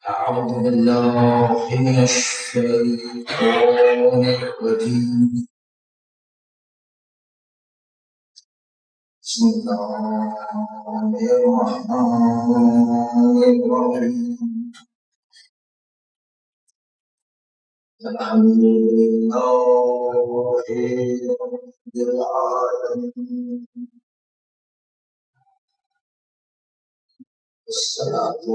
أعوذ بالله من الشيطان الرجيم. بسم الله الرحمن الرحيم. الحمد لله رب العالمين، والصلاة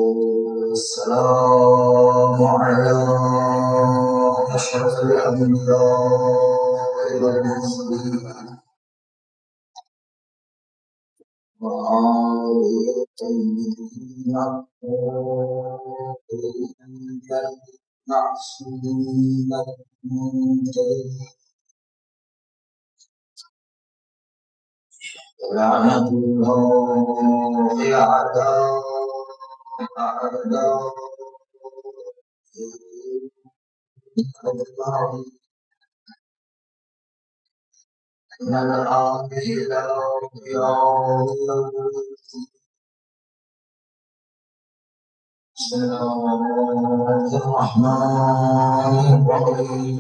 والسلام على أشرف الأنبياء والمرسلين وآله الطيبين الطاهرين المعصومين المنتهين، لعنة الله على أعدائه من الآن إلى يوم الدين. بسم الله الرحمن الرحيم.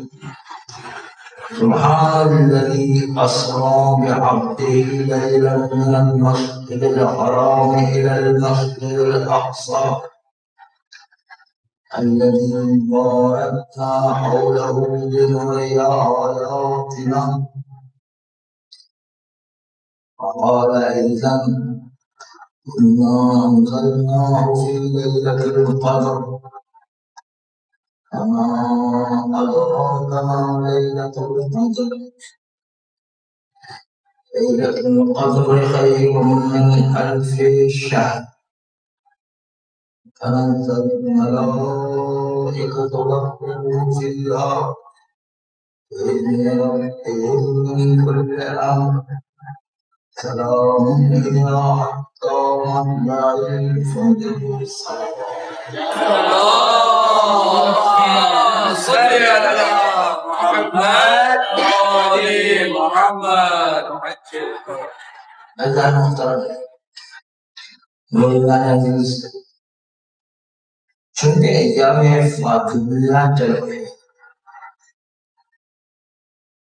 سبحان الذي أسرى بعبده ليلا من المسجد الحرام إلى المسجد الأقصى الذي باركنا حوله لنري آياتنا. وقال إذا إنا أنزلناه في ليلة القدر وما أدراك ما ليلة القدر. ليلة القدر خير من ألف شهر. تنزل الملائكة والروح فيها بإذن ربهم من كل أمر. سلام هي حتى مطلع الفجر. اللهم صل على محمد وآل محمد. اللہ محترم مولانا عزیز، چونکہ ایام فاطمیہ چل رہے ہیں،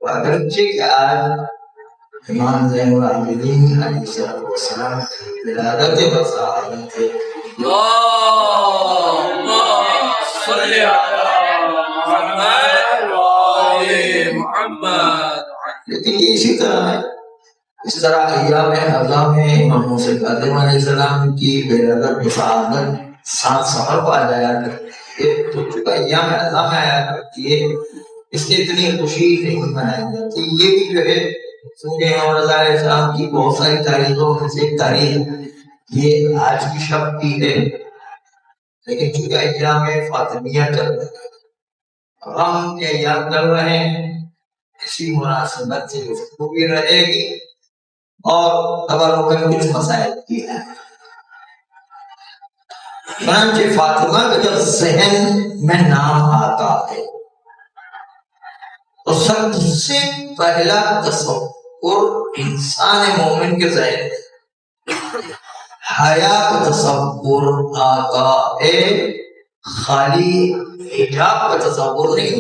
اگرچہ کہ آج امام زین العابدین علیہ السلام کی ولادت مساعدت ہے، اللهم صل على محمد وآل محمد. لیکن یہ اسی طرح ہے، اس طرح ایام اعظام امام موسیٰ کاظم علیہ السلام کی ولادت مساعدت ساتھ سفر کو آ جایا کرتی ہے، تو چونکہ ایام اعظام آیا کرتی ہے اس لیے اتنی خوشی نہیں منائی جاتی. یہ بھی جو ہے سنجھے امام رضا علیہ السلام کی بہت ساری تاریخوں میں سے ایک تاریخ یہ آج کی شب کی ہے، لیکن چونکہ ایام فاطمیہ چل رہے ہیں، غم کے ایام چل رہے ہیں، اسی مناسبت سے گفتگو بھی رہے گی اور تبرک کچھ مسائل کی ہے. چنانچہ فاطمہ کا جب ذہن میں نام آتا ہے تو سب سے پہلا تصور انسان مومن کے ذہن میں حیا کا تصور آتا ہے، خالی حجاب کا تصور نہیں.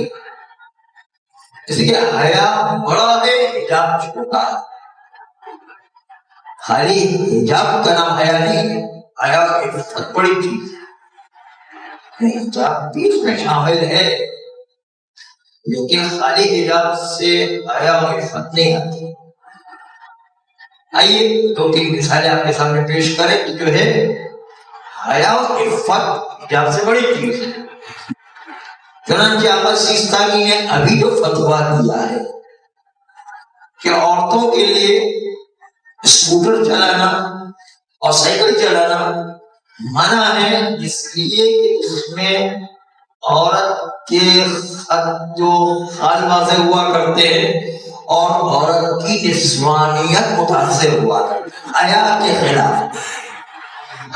اس لیے حیا بڑا ہے، حجاب چھوٹا ہے. خالی حجاب کا نام حیا نہیں، حیا کی بہت بڑی چیز ہے. حجاب بھی اس میں شامل ہے، لیکن خالی حجاب سے حیا و عفت نہیں آتی. آئیے دو تین مثالیں آپ کے سامنے پیش کریں کہ جو ہے حیا و عفت حجاب سے بڑی چیز ہے. چنانچہ آقا سیستانی نے ابھی جو فتویٰ دیا ہے کہ عورتوں کے لیے اسکوٹر چلانا اور سائیکل چلانا منع ہے، اس لیے کہ اس میں عورت کے خط جو خال واضح ہوا کرتے ہیں اور عورت کی جسمانیت متاثر ہوا کرتی ہے. حیا کے خلاف،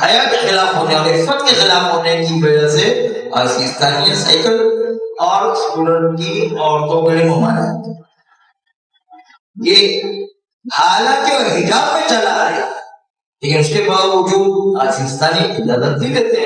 حیا کے خلاف ہونے اور عفت کے خلاف ہونے کی وجہ سے سیستانی سائیکل اور اسکوٹر کی عورتوں کے لیے ممانعت. یہ حالانکہ وہ حجاب میں چلا رہا ہے، لیکن اس کے باوجود سیستانی اجازت نہیں دیتے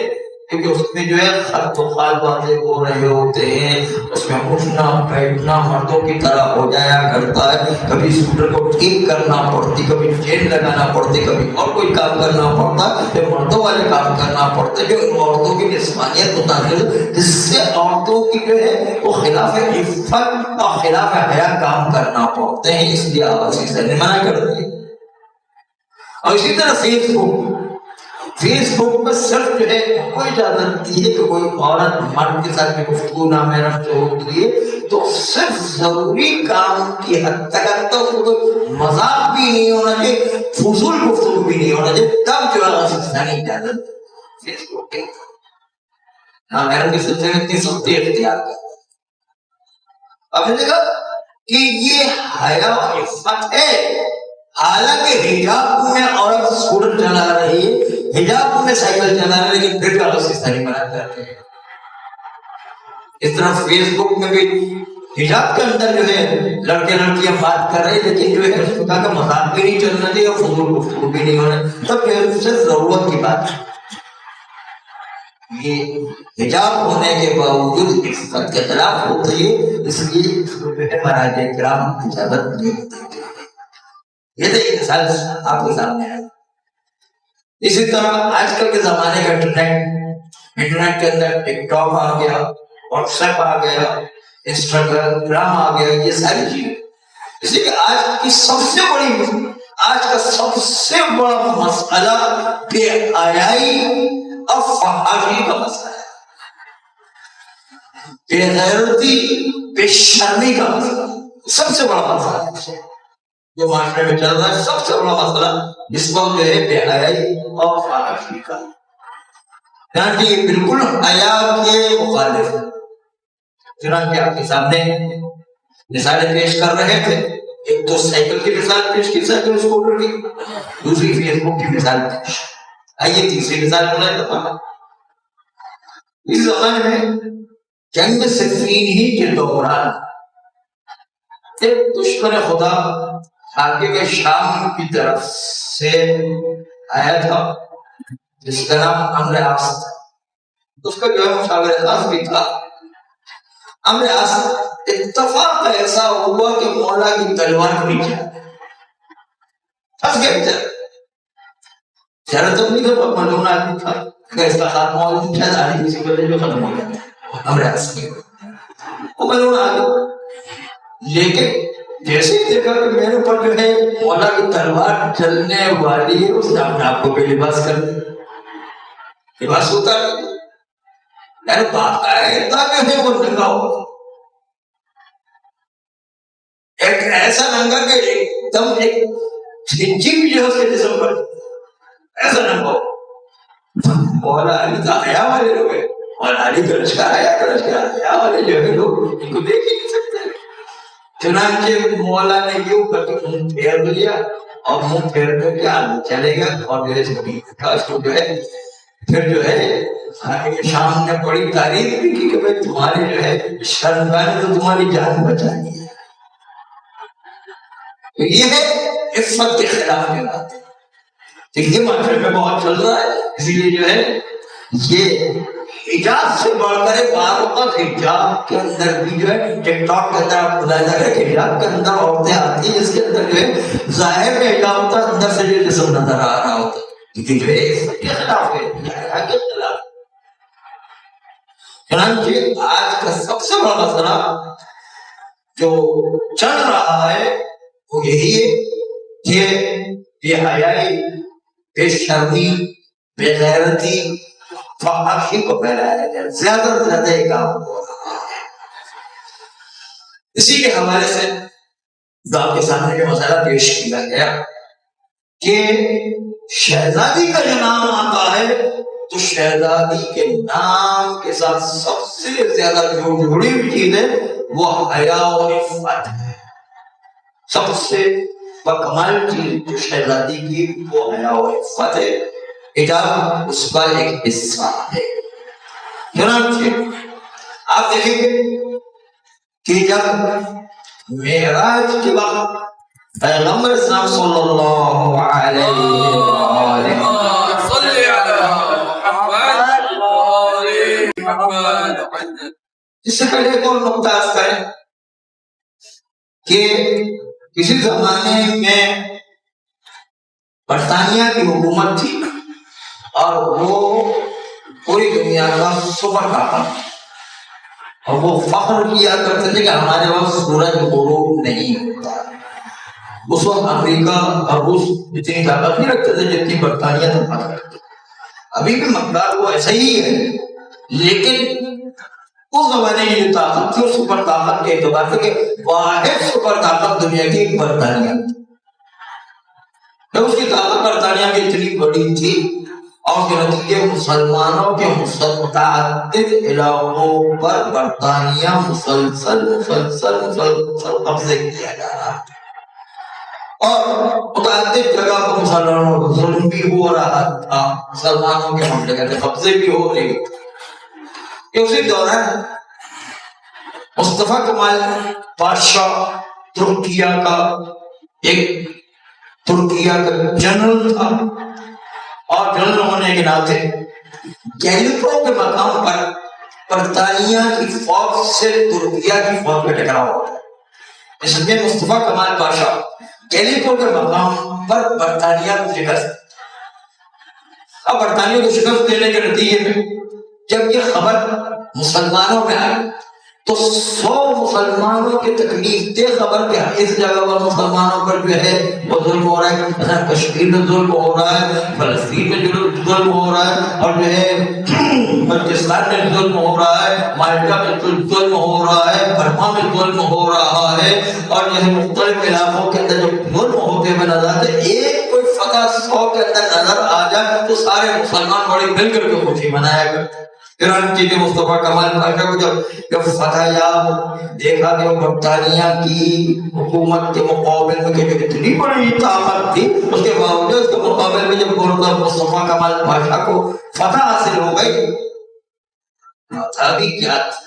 کیونکہ اس میں جو ہے خط و خال باتیں ہو رہے ہوتے ہیں، اس میں اٹھنا بیٹھنا مردوں کی طرح ہو جایا کرتا ہے، کبھی اسکوٹر کو ٹھیک کرنا پڑتی، کبھی چین لگانا پڑتی، کبھی اور کوئی کام کرنا پڑتا، پھر مردوں والے کام کرنا پڑتے جو عورتوں کی جسمانیت متاثر، جس سے عورتوں کی جو ہے وہ خلاف عفت اور خلاف حیا کام کرنا پڑتے ہیں، اس لیے آواز سے منع کرتی ہے۔ اور اسی طرح فیس بک میں صرف جو ہے کوئی اجازت دی ہے کہ کوئی عورت مرد کے ساتھ میں گفتگو نہ محرم سے ہوتی ہے تو صرف ضروری کام کی حد تک، تو کوئی مذاق بھی نہیں ہونا چاہیے، فضول گفتگو بھی نہیں ہونا چاہیے، تب جو ہے انسانی اجازت فیس بک کے نہ محرم کے سلسلے میں اتنی سختی اختیار کر۔ اب نے دیکھا کہ یہ حیا و عفت ہے، حالانکہ حجاب میں عورت اسکوٹر چلا رہی ہے، حجاب میں سائیکل چلا رہی ہے، لیکن پھر بھی اس کی ساری منع کرتے ہیں۔ اس طرح فیس بک میں بھی حجاب کے اندر جو ہے لڑکے لڑکیاں بات کر رہے ہیں، لیکن جو ہے اس کو کہا کہ مذاق بھی نہیں چلنا چاہیے اور فضول گفتگو بھی نہیں ہونا، سب سے ضرورت کی بات ہے۔ یہ حجاب ہونے کے باوجود عفت کے خلاف ہوتی ہے، اس لیے اس کو جو ہے مراجع کرام اجازت نہیں دیتے۔ یہ دیکھیں مثال آپ کے سامنے ہے۔ اسی طرح آج کل کے زمانے کا انٹرنیٹ کے اندر ٹک ٹاک آ گیا، واٹس ایپ آ گیا، انسٹاگرام آ گیا، یہ ساری چیزیں، اس لیے کہ آج کا سب سے بڑا مسئلہ بے حیائی اور فحاشی کا مسئلہ ہے، بے غیرتی بے شرمی کا مسئلہ، سب سے بڑا مسئلہ ہے جو معاشرے میں چل رہا ہے، سب سے بڑا مسئلہ جس وقت جو ہے بے حیائی اور فحاشی کا، یعنی یہ بالکل حیا کے مخالف ہے۔ چنانچہ آپ کے سامنے مثالیں پیش کر رہے تھے، ایک تو سائیکل کی مثال پیش کی، سائیکل اسکوٹر کی، دوسری فیس بک کی مثال پیش، آئیے تیسری مثال بنائے تو اس زمانے میں جنگ صفین ہی کے دوران ایک دشمن خدا حاکم شام کی طرف سے آیا تھا جس کا نام عمرو عاص تھا، اس کا جو ہے مشاور خاص بھی تھا۔ عمرو عاص اتفاق ایسا ہوا کہ مولا کی تلوار نیچے پھنس گیا بیچارہ، چہرہ تو نہیں تھا، ملعون آدمی تھا، اس کا خاتمہ اور شاید آدمی کسی وجہ جو ختم ہو گیا عمرو عاص کی، وہ ملعون آدمی، لیکن جیسے ہی دیکھا کہ میرے اوپر جو ہے مولا کی تلوار چلنے والی ہے، اس نے اپنے آپ کو بے لباس کر دیا، لباس ہوتا ہے یعنی باقاعدہ جو ہے وہ ننگا ہو، ایک ایسا ننگا کہ ایک دم ایک جھنجی بھی جو ہے اس کے جسم پر ایسا ننگا ہو۔ مولا علی کا حیا والے لوگ ہیں، مولا علی کا لشکر حیا والے جو ہے لوگ ان کو دیکھ ہی نہیں سکتے۔ چنانچہ مولا نے یوں کر کے منہ پھیر لیا اور منہ پھیر کر کے آگے چلے گا، اور جو ہے اس کو جو ہے پھر جو ہے شام نے بڑی تعریف بھی کی کہ بھائی تمہاری جو ہے شرمگاہ نے تو تمہاری جان بچانی ہے۔ تو یہ ہے عفت کے خلاف کی بات، یہ معاشرے میں بہت چل رہا ہے، اسی لیے جو ہے یہ حجاب سے بڑھ کر بعض اوقات حجاب کے اندر بھی جو ہے ٹک ٹاک کے اندر آپ ملاحظہ کریں کہ حجاب کے اندر عورتیں آتی ہیں جس کے اندر جو ہے ظاہر میں حجاب ہوتا ہے، اندر سے جو جسم نظر آ رہا ہوتا ہے، کیونکہ جو ہے اس کے خلاف ہے، حیا کے خلاف۔ چنانچہ آج کا سب سے بڑا مسئلہ جو چل رہا ہے وہ یہی ہے کہ بے حیائی، بے شرمی، بے غیرتی، فحاشی کو پھیلایا جائے، زیادہ سے زیادہ یہ کام ہو رہا ہے۔ اسی کے حوالے سے آپ کے سامنے جو مسئلہ پیش کیا گیا کہ شہزادی کا جو نام آتا ہے تو شہزادی کے نام کے ساتھ سب سے زیادہ جو جڑی ہوئی چیز ہے وہ حیا و عفت ہے، سب سے بکمال چیز جو شہزادی کی وہ حیا و عفت ہے، حجاب اس کا ایک حصہ ہے۔ چنانچہ آپ دیکھیں گے کہ جب معراج کے وقت پیغمبر اسلام صلی اللہ علیہ وآلہ محمد. اس سے پہلے ایک اور نقطہ عرض کریں کہ کسی زمانے میں برطانیہ کی حکومت تھی اور وہ پوری دنیا کا سپر پاور، اور وہ فخر کیا کرتے تھے کہ ہمارے وقت سورج غروب نہیں ہوتا. اس وقت امریکہ اور روس اتنی طاقت نہیں رکھتے تھے جتنی برطانیہ طاقت رکھتے. ابھی بھی مقدار وہ ایسا ہی ہے، لیکن اس زمانے کی جو طاقت تھی، سپر طاقت کے اعتبار سے کہ واحد سپر طاقت دنیا کی برطانیہ تھی. اس کی طاقت برطانیہ کی اتنی بڑی تھی اور اس کے نتیجے مسلمانوں کے متعدد علاقوں پر برطانیہ مسلسل قبضے کیا جا رہا تھا، اور متعدد جگہ پر مسلمانوں کو ظلم بھی ہو رہا تھا، مسلمانوں کے مملکت قبضے بھی ہو رہے تھے. اسی دوران مصطفیٰ کمال پاشا ترکیہ کا ایک جنرل تھا، اور جنرل ہونے کے ناطے گیلیپو کے مقام پر برطانیہ کی فوج سے ترکیہ کی فوج میں ٹکراؤ ہوا. اس میں مصطفیٰ کمال پاشا گیلیپو کے مقام پر برطانیہ کو شکست. اب برطانیہ کو شکست دینے کے نتیجے میں جب یہ خبر مسلمانوں میں آئی تو 100 مسلمانوں کی تکلیف دہ خبر کہ اس جگہ پر مسلمانوں پر جو ہے وہ ظلم ہو رہا ہے، مثلا کشمیر میں ظلم ہو رہا ہے، فلسطین میں ظلم ہو رہا ہے، اور جو ہے بلوچستان میں ظلم ہو رہا ہے، مالٹا میں ظلم ہو رہا ہے، برما میں ظلم ہو رہا ہے، اور جو ہے مختلف علاقوں کے اندر جو ظلم ہوتے ہوئے نظر آتے، ایک کوئی فتح 100 کے اندر نظر آ جائے تو سارے مسلمان بڑے مل کر کے خوشی منایا کرتے. چنانچہ کہ مصطفیٰ کمال پاشا کو جب فتح یاب دیکھا کہ وہ برطانیہ کی حکومت کے مقابل میں کہ جو اتنی بڑی طاقت تھی، اس کے باوجود اس کے مقابل میں جب مصطفیٰ کمال پاشا کو فتح حاصل ہو گئی، فتح بھی کیا تھا،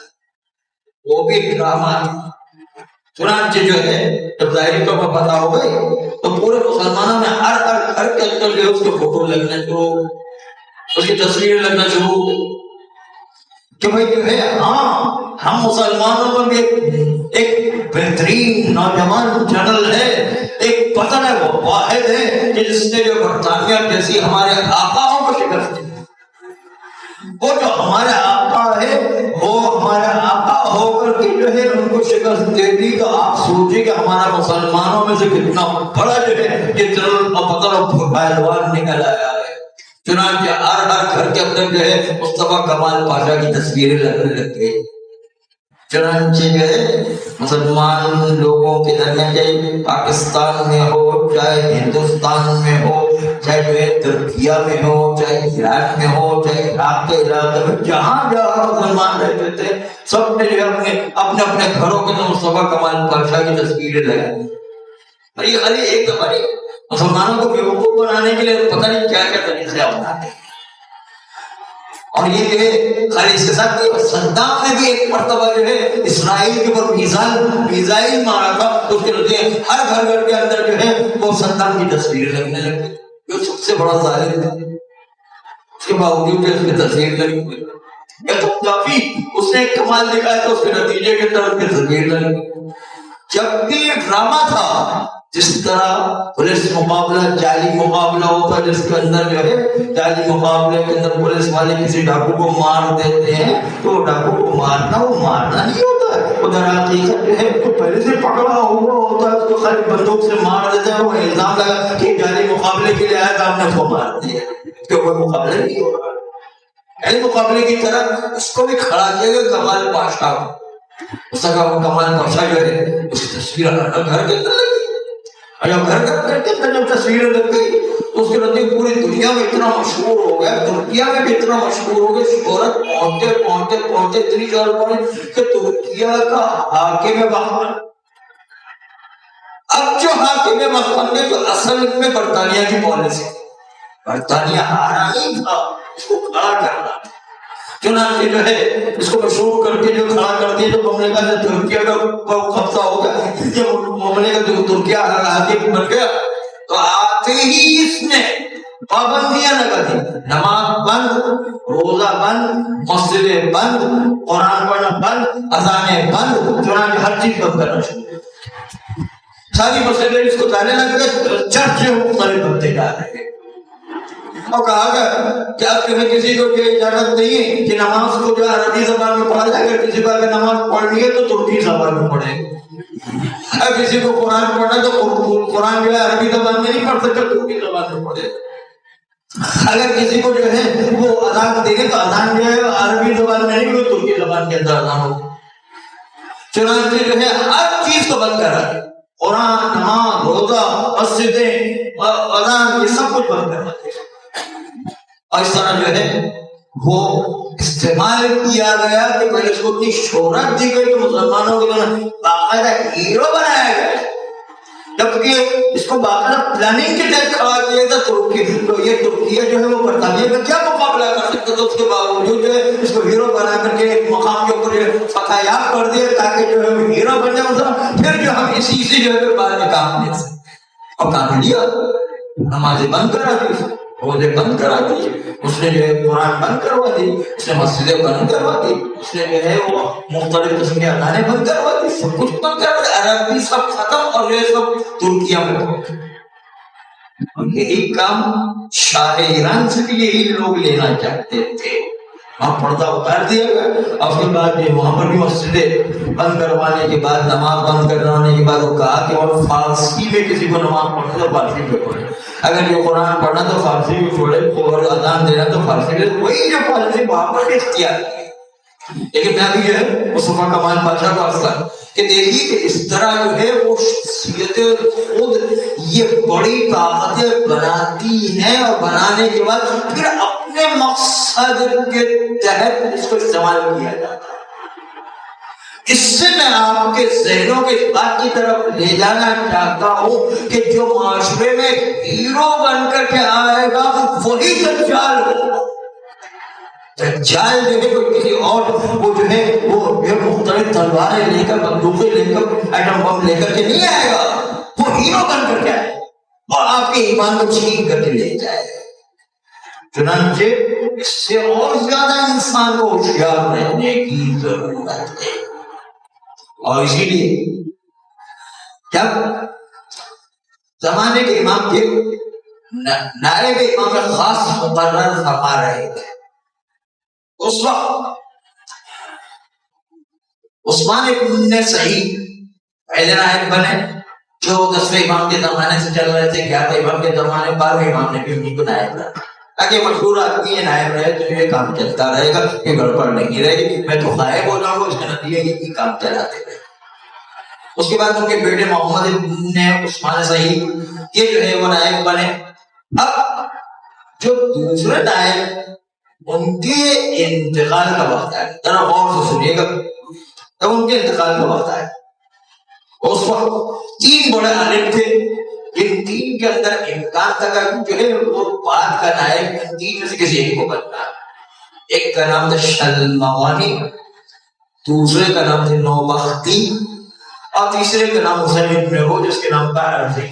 وہ بھی ڈرامہ تھا. چنانچہ جو ہے جب ظاہری طور پر فتح ہو گئی تو پورے مسلمانوں میں ہر گھر کے اندر جو اس کے فوٹو لگنا شروع، اس کی تصویریں لگنا شروع کہ بھائی جو ہے ہاں ہم مسلمانوں پر بھی ایک بہترین نوجوان جنرل ہے، ایک پتن ہے، وہ واحد ہے کہ جس نے جو برطانیہ جیسی ہمارے آقاؤں کو شکست دی. وہ جو ہمارے آقا ہے وہ ہمارے آقا ہو کر کے جو ہے ان کو شکست دے دی، تو آپ سوچیں کہ ہمارا مسلمانوں میں سے کتنا بڑا جو ہے یہ جنرل اور پتن اور پہلوان نکل آیا ہے. چنانچہ ہر گھر کے اندر جو ہے مصطفیٰ کمال پاشا کی تصویریں لگنے لگ گئی. چنانچہ جو ہے مسلمان لوگوں کے درمیان چاہے پاکستان میں ہو، چاہے ہندوستان میں ہو، چاہے جو ہے ترکیہ میں ہو، چاہے ایران میں ہو، چاہے عراق کے علاقے میں، جہاں جہاں مسلمان رہتے تھے سب نے جو ہے اپنے اپنے گھروں کے اندر مصطفیٰ کمال پاشا کی تصویریں لگائی. اور یہ خالی ایک دفعہ مسلمانوں کو بیوقوف بنانے کے لیے پتہ نہیں کیا کیا طریقے اپناتے ہیں. اور یہ جو ہے خالی اس کے ساتھ صدام نے بھی ایک مرتبہ جو ہے اسرائیل کے اوپر میزائل مارا تھا، تو اس کے نتیجے ہر گھر کے اندر جو ہے وہ صدام کی تصویریں لگنے لگی. جو سب سے بڑا ظالم تھا اس کے باوجود اس کی تصویر لگی ہوئی. یہ تو کافی اس نے ایک کمال دکھایا تھا، اس کے نتیجے کے اندر اس کی تصویر لگی. جب بھی ڈرامہ تھا، جس طرح پولیس مقابلہ جعلی مقابلہ ہوتا ہے جس کے اندر جو ہے جعلی مقابلے کے اندر پولیس والے کسی ڈاکو کو مار دیتے ہیں تو ڈاکو کو مارنا وہ مارنا نہیں ہوتا ہے، وہ در حقیقت جو ہے تو پہلے سے پکڑا ہوا ہوتا ہے، اس کو خالی بندوق سے مار دیتے ہیں. وہ الزام لگا کہ جعلی مقابلے کے لیے آیا تھا، ہم نے اس کو مار دیا، کہ کوئی مقابلہ نہیں ہو رہا. جعلی مقابلے کی طرح اس کو بھی کھڑا کیا گیا کمال پاشا کو. اس کا کمال پاشا جو ہے اس کی تصویر گھر کے اندر لگی. جب گھر کے اندر جب تصویریں لگ گئی تو اس کے نتیجے پوری دنیا میں اتنا مشہور ہو گیا، ترکیہ میں بھی اتنا مشہور ہو گیا، شہرت پہنچتے اتنی زیادہ پہنچی کہ ترکیہ کا حاکم وقت، اب جو حاکم وقت بن گئے تو اصل میں برطانیہ کی پالیسی، برطانیہ ہارا نہیں تھا، اس کو کھڑا کرنا. چنانچہ جو ہے اس کو مشہور کر کے جو کھڑا کر دیا، جو مملکت ہے ترکیہ کا قبضہ ہو گیا، یہ مملکت جو ترکیہ حاکم بن گیا، تو آتے ہی اس نے پابندیاں لگا دی، نماز بند، روزہ بند، مسجدیں بند، قرآن پڑھنا بند، اذانیں بند، چنانچہ ہر چیز بند کرنا شروع کر دی۔ ساری مسجدیں اس کو تانے لگ گئے، چرچے مختلف بنتے جا رہے ہیں۔ اور کہا گیا کہ اب جو ہے کسی کو یہ اجازت نہیں ہے کہ نماز کو جو عربی زبان میں پڑھا جائے، اگر کسی کو اگر نماز پڑھنی ہے تو ترکی زبان میں پڑھے، اگر کسی کو قرآن پڑھنا تو قرآن جو ہے عربی زبان میں نہیں پڑھ سکتا، ترکی زبان میں پڑھے۔ اگر کسی کو جو ہے وہ اذان دینے تو اذان جو ہے عربی زبان میں نہیں، وہ ترکی زبان کے اندر اذان ہو۔ چنانچہ جو ہے ہر چیز کو بند کرا دیا، قرآن، نماز، روزہ، مسجدیں، اذان، یہ سب کچھ بند کرا دیا۔ اور اس طرح جو ہے وہ استعمال کیا گیا کہ پہلے اس کو اتنی شہرت دی گئی کہ مسلمانوں کو باقاعدہ ہیرو بنایا گیا، جبکہ اس کو باقاعدہ پلاننگ کے تحت کھڑا کیا تھا۔ تو یہ ترکیہ جو ہے وہ برطانیہ کا کیا مقابلہ کر سکتا تھا، اس کے باوجود جو ہے اس کو ہیرو بنا کر کے ایک مقام کے اوپر فتح یاب کر دیا تاکہ جو ہے وہ ہیرو بن جائے، پھر جو ہم اسی سے جو ہے بعد میں کام لے سکتے۔ اور کام لیا، نمازیں بند کرا دی، روزے بند کرا دی، اس نے جو ہے قرآن بند کروا دی، اس نے مسجدیں بند کروا دی، اس نے جو ہے وہ مختلف قسم کے اذانیں بند کروا دی، سب کچھ بند کروا دی، عربی سب ختم، اور یہ سب ترکیہ میں۔ یہی کام شاہ ایران سے بھی یہی لوگ لینا چاہتے تھے، وہاں پردہ اتار دیا گیا۔ اس کے بعد وہاں پر بھی مسجدیں بند کروانے کے بعد، نماز بند کروانے کے بعد وہ کہا کہ اور فارسی میں کسی کو نماز پڑھنا تو فارسی میں پڑھے، اگر یہ قرآن پڑھنا تو فارسی میں پڑھے، اور اذان دینا تو فارسی میں، وہی جو فارسی وہاں پر اختیار کیا۔ لیکن میں بھی جو ہے مصطفیٰ کمال بادشاہ کو عرض کر کہ دیکھیے کہ اس طرح جو ہے وہ شخصیتیں خود یہ بڑی طاقتیں بناتی ہیں، اور بنانے کے بعد پھر اپنے مقصد کے تحت اس کو استعمال کیا جاتا ہے۔ اس سے میں آپ کے ذہنوں کے اس بات کی طرف لے جانا چاہتا ہوں کہ جو معاشرے میں ہیرو بن کر کے آئے گا وہی دجال ہوگا۔ دجال جو ہے کوئی کسی اور وہ جو ہے وہ مختلف تلواریں لے کر، بندوقیں لے کر، ایٹم بم لے کر کے نہیں آئے گا، وہ ہیرو بن کر کے آئے گا اور آپ کے ایمان کو چھین کر کے لے جائے گا۔ چنانچہ اس سے اور زیادہ انسان کو ہوشیار رہنے کی ضرورت ہے، اور اسی لیے جب زمانے کے امام کے نائب امام کا خاص مقرر فرما رہے تھے، اس وقت عثمان ابن سعید پہلے نائب بنے، جو 10ویں امام کے زمانے سے چل رہے تھے، 11ویں امام کے زمانے، 12ویں امام نے بھی انہیں کو نائب رکھا تاکہ مشہور آدمی یہ نائب رہے تو یہ کام چلتا رہے گا، یہ گڑبڑ نہیں رہے گی، میں تو غائب ہو جاؤں گا، اس کا نتیجہ یہ کام چلاتے رہے۔ اس کے بعد ان کے بیٹے محمد ابن عثمان سعید یہ جو ہے وہ نائب بنے۔ اب جو دوسرے نائب ان کے انتقال کا وقت ہے، ذرا غور سے سنیے گا، جب ان کے انتقال کا وقت ہے اس وقت 3 بڑے عالم تھے، ان 3 کے اندر امکان تھا کہ جو ہے وہ بعد کا نائب ان 3 میں سے کسی ایک کو بننا۔ ایک کا نام تھا شلمغانی، دوسرے کا نام تھا نوبختی، اور تیسرے کا نام حسین ابن ہو جس کے نام پر عرضی۔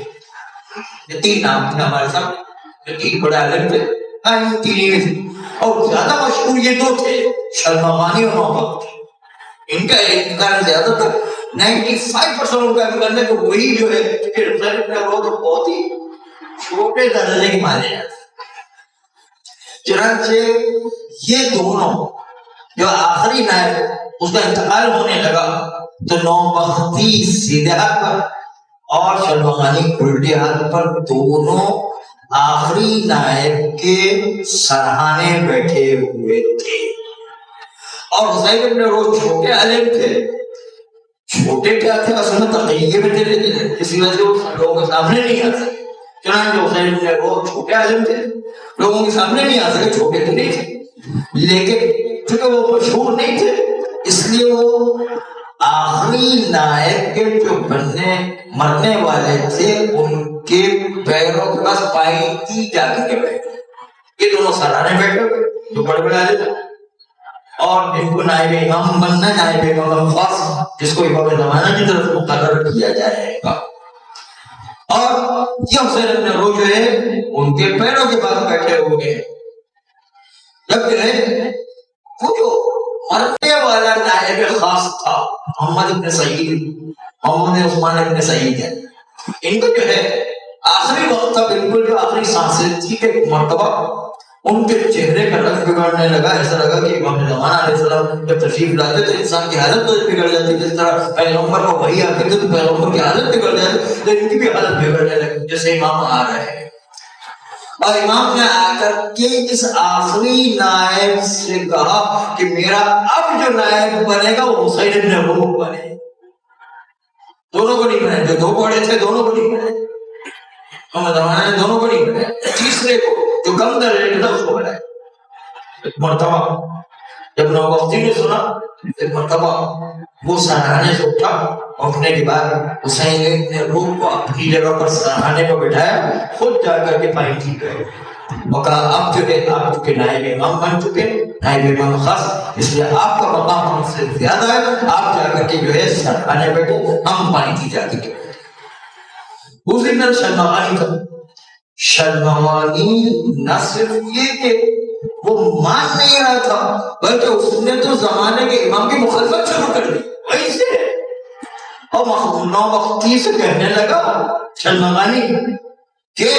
یہ 3 نام تھے ہمارے سامنے، یہ 3 بڑے عالم تھے، ان 3 تھے، اور زیادہ مشہور یہ 2 تھے، شلمغانی اور نوبختی۔ ان کا انتقال زیادہ تر 95% ان کا انتقال ہے کہ وہی جو ہے کہ حسین ابن ہو تو بہت ہی چھوٹے درجے کے مانے جاتے۔ چنانچہ یہ دونوں جو آخری نائب اس کا انتقال ہونے لگا تو نوبختی سیدھے ہاتھ پر اور شلمغانی الٹے ہاتھ پر، دونوں آخری نائب کے سرہانے بیٹھے ہوئے تھے۔ اور حسین ابن روز چھوٹے عالم تھے، چھوٹے کیا تھے اصل میں تقیے میں تھے، لیکن اسی وجہ سے وہ لوگوں کے سامنے نہیں آ سکے۔ چنانچہ حسین ابن روز چھوٹے عالم تھے، لوگوں کے سامنے نہیں آ سکے، چھوٹے تو نہیں تھے، لیکن چونکہ وہ مشہور نہیں تھے اس لیے وہ آخری نائب کے جو بننے مرنے والے تھے ان کے پیروں کے پاس پائیتی جا کے بیٹھے۔ یہ دونوں سرانے بیٹھے ہوئے جو بڑے بڑے عالم تھے، اور ان کو نائب امام بننا، نائب امام خاص جس کو امام زمانہ کی طرف مقرر کیا جائے گا۔ اور یہ حسین ابن رو جو ہے ان کے پیروں کے پاس بیٹھے ہوئے ہیں. جب جو ہے وہ جو مرنے والا نائب خاص تھا محمد ابن سعید، محمد عثمان ابن سعید ہے، ان کو جو ہے آخری وقت تھا، بالکل جو آخری سانسیں تھی کہ ایک مرتبہ ان کے چہرے کا رنگ بگڑنے لگا. ایسا لگا کہ امام زمانہ علیہ السلام جب تشریف لاتے تو انسان کی حالت تو بگڑ جاتی، جس طرح پیغمبر کو وحی آتی تھی تو پیغمبر کی حالت بگڑ جاتی، تو ان کی بھی حالت بگڑنے لگی جیسے امام آ رہے ہیں. اور امام نے آ کر کے اس آخری نائب سے کہا کہ میرا اب جو نائب بنے گا وہ حسین ابن رو بنے. دونوں کو نہیں بنے، جو دو بڑے تھے دونوں کو نہیں بنے، محمد زمانہ نے دونوں کو نہیں بنے، تیسرے کو جو کم درجے کا تھا اس کو بنائے. ایک مرتبہ جب نوبختی نے سنا، ایک مرتبہ وہ سراہانے سے اٹھا، اٹھنے کے بعد حسین نے روح کو اپنی جگہ پر سراہانے پر بٹھایا، خود جا کر کے پائیں کی گئے اور کہا اب جو ہے آپ چکے نائب امام بن چکے، نائب امام خاص، اس لیے آپ کا مقام ہم سے زیادہ ہے، آپ جا کر کے جو ہے سراہانے بیٹھے، ہم پائیں کی جا کے. دوسری طرف شرمغانی کا، شرمغانی نہ صرف یہ کہ وہ مان نہیں رہا تھا بلکہ اس نے تو زمانے کے امام کی مخالفت شروع کر دی وہیں سے، اور نوبختی سے کہنے لگا شرمغانی کہ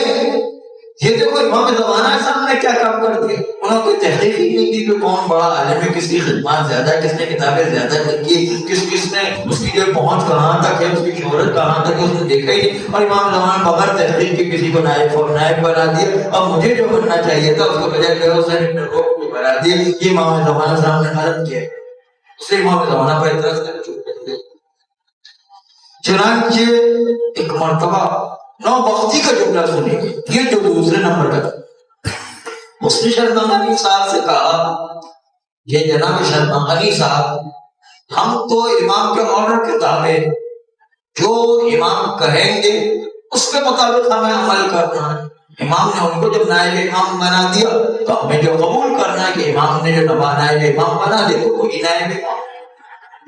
یہ دیکھو امام زمانہ صاحب نے کیا کام کر دیا. انہوں نے کوئی تحقیق ہی نہیں کی کہ کون بڑا عالم ہے، کس کی خدمات زیادہ ہے، کس نے کتابیں زیادہ لکھی، کس نے اس کی جو پہنچ کہاں تک ہے، اس کی شہرت کہاں تک ہے، اس نے دیکھا ہی نہیں. اور امام زمانہ بغیر تحقیق کے کسی کو نائب بنا دیا، اور مجھے جو بننا چاہیے تھا اس کو بجائے جو ہے حسین ابن رو کو بنا دیا. یہ امام زمانہ صاحب نے غلط کیا، اس سے امام زمانہ پر اعتراض کر چکے. چنانچہ ایک مرتبہ نوبختی کا جملہ سنیں گے، یہ جو دوسرے نمبر کا تھا، اس نے شرمغانی صاحب سے کہا یہ جناب شرمغانی صاحب، ہم تو امام کے آرڈر کے تابع، جو امام کہیں گے اس کے مطابق ہمیں عمل کرنا ہے. امام نے ان کو جب نائب امام بنا دیا تو ہمیں جو قبول کرنا ہے کہ امام نے جو نائب امام بنا دے تو وہی نائب امام،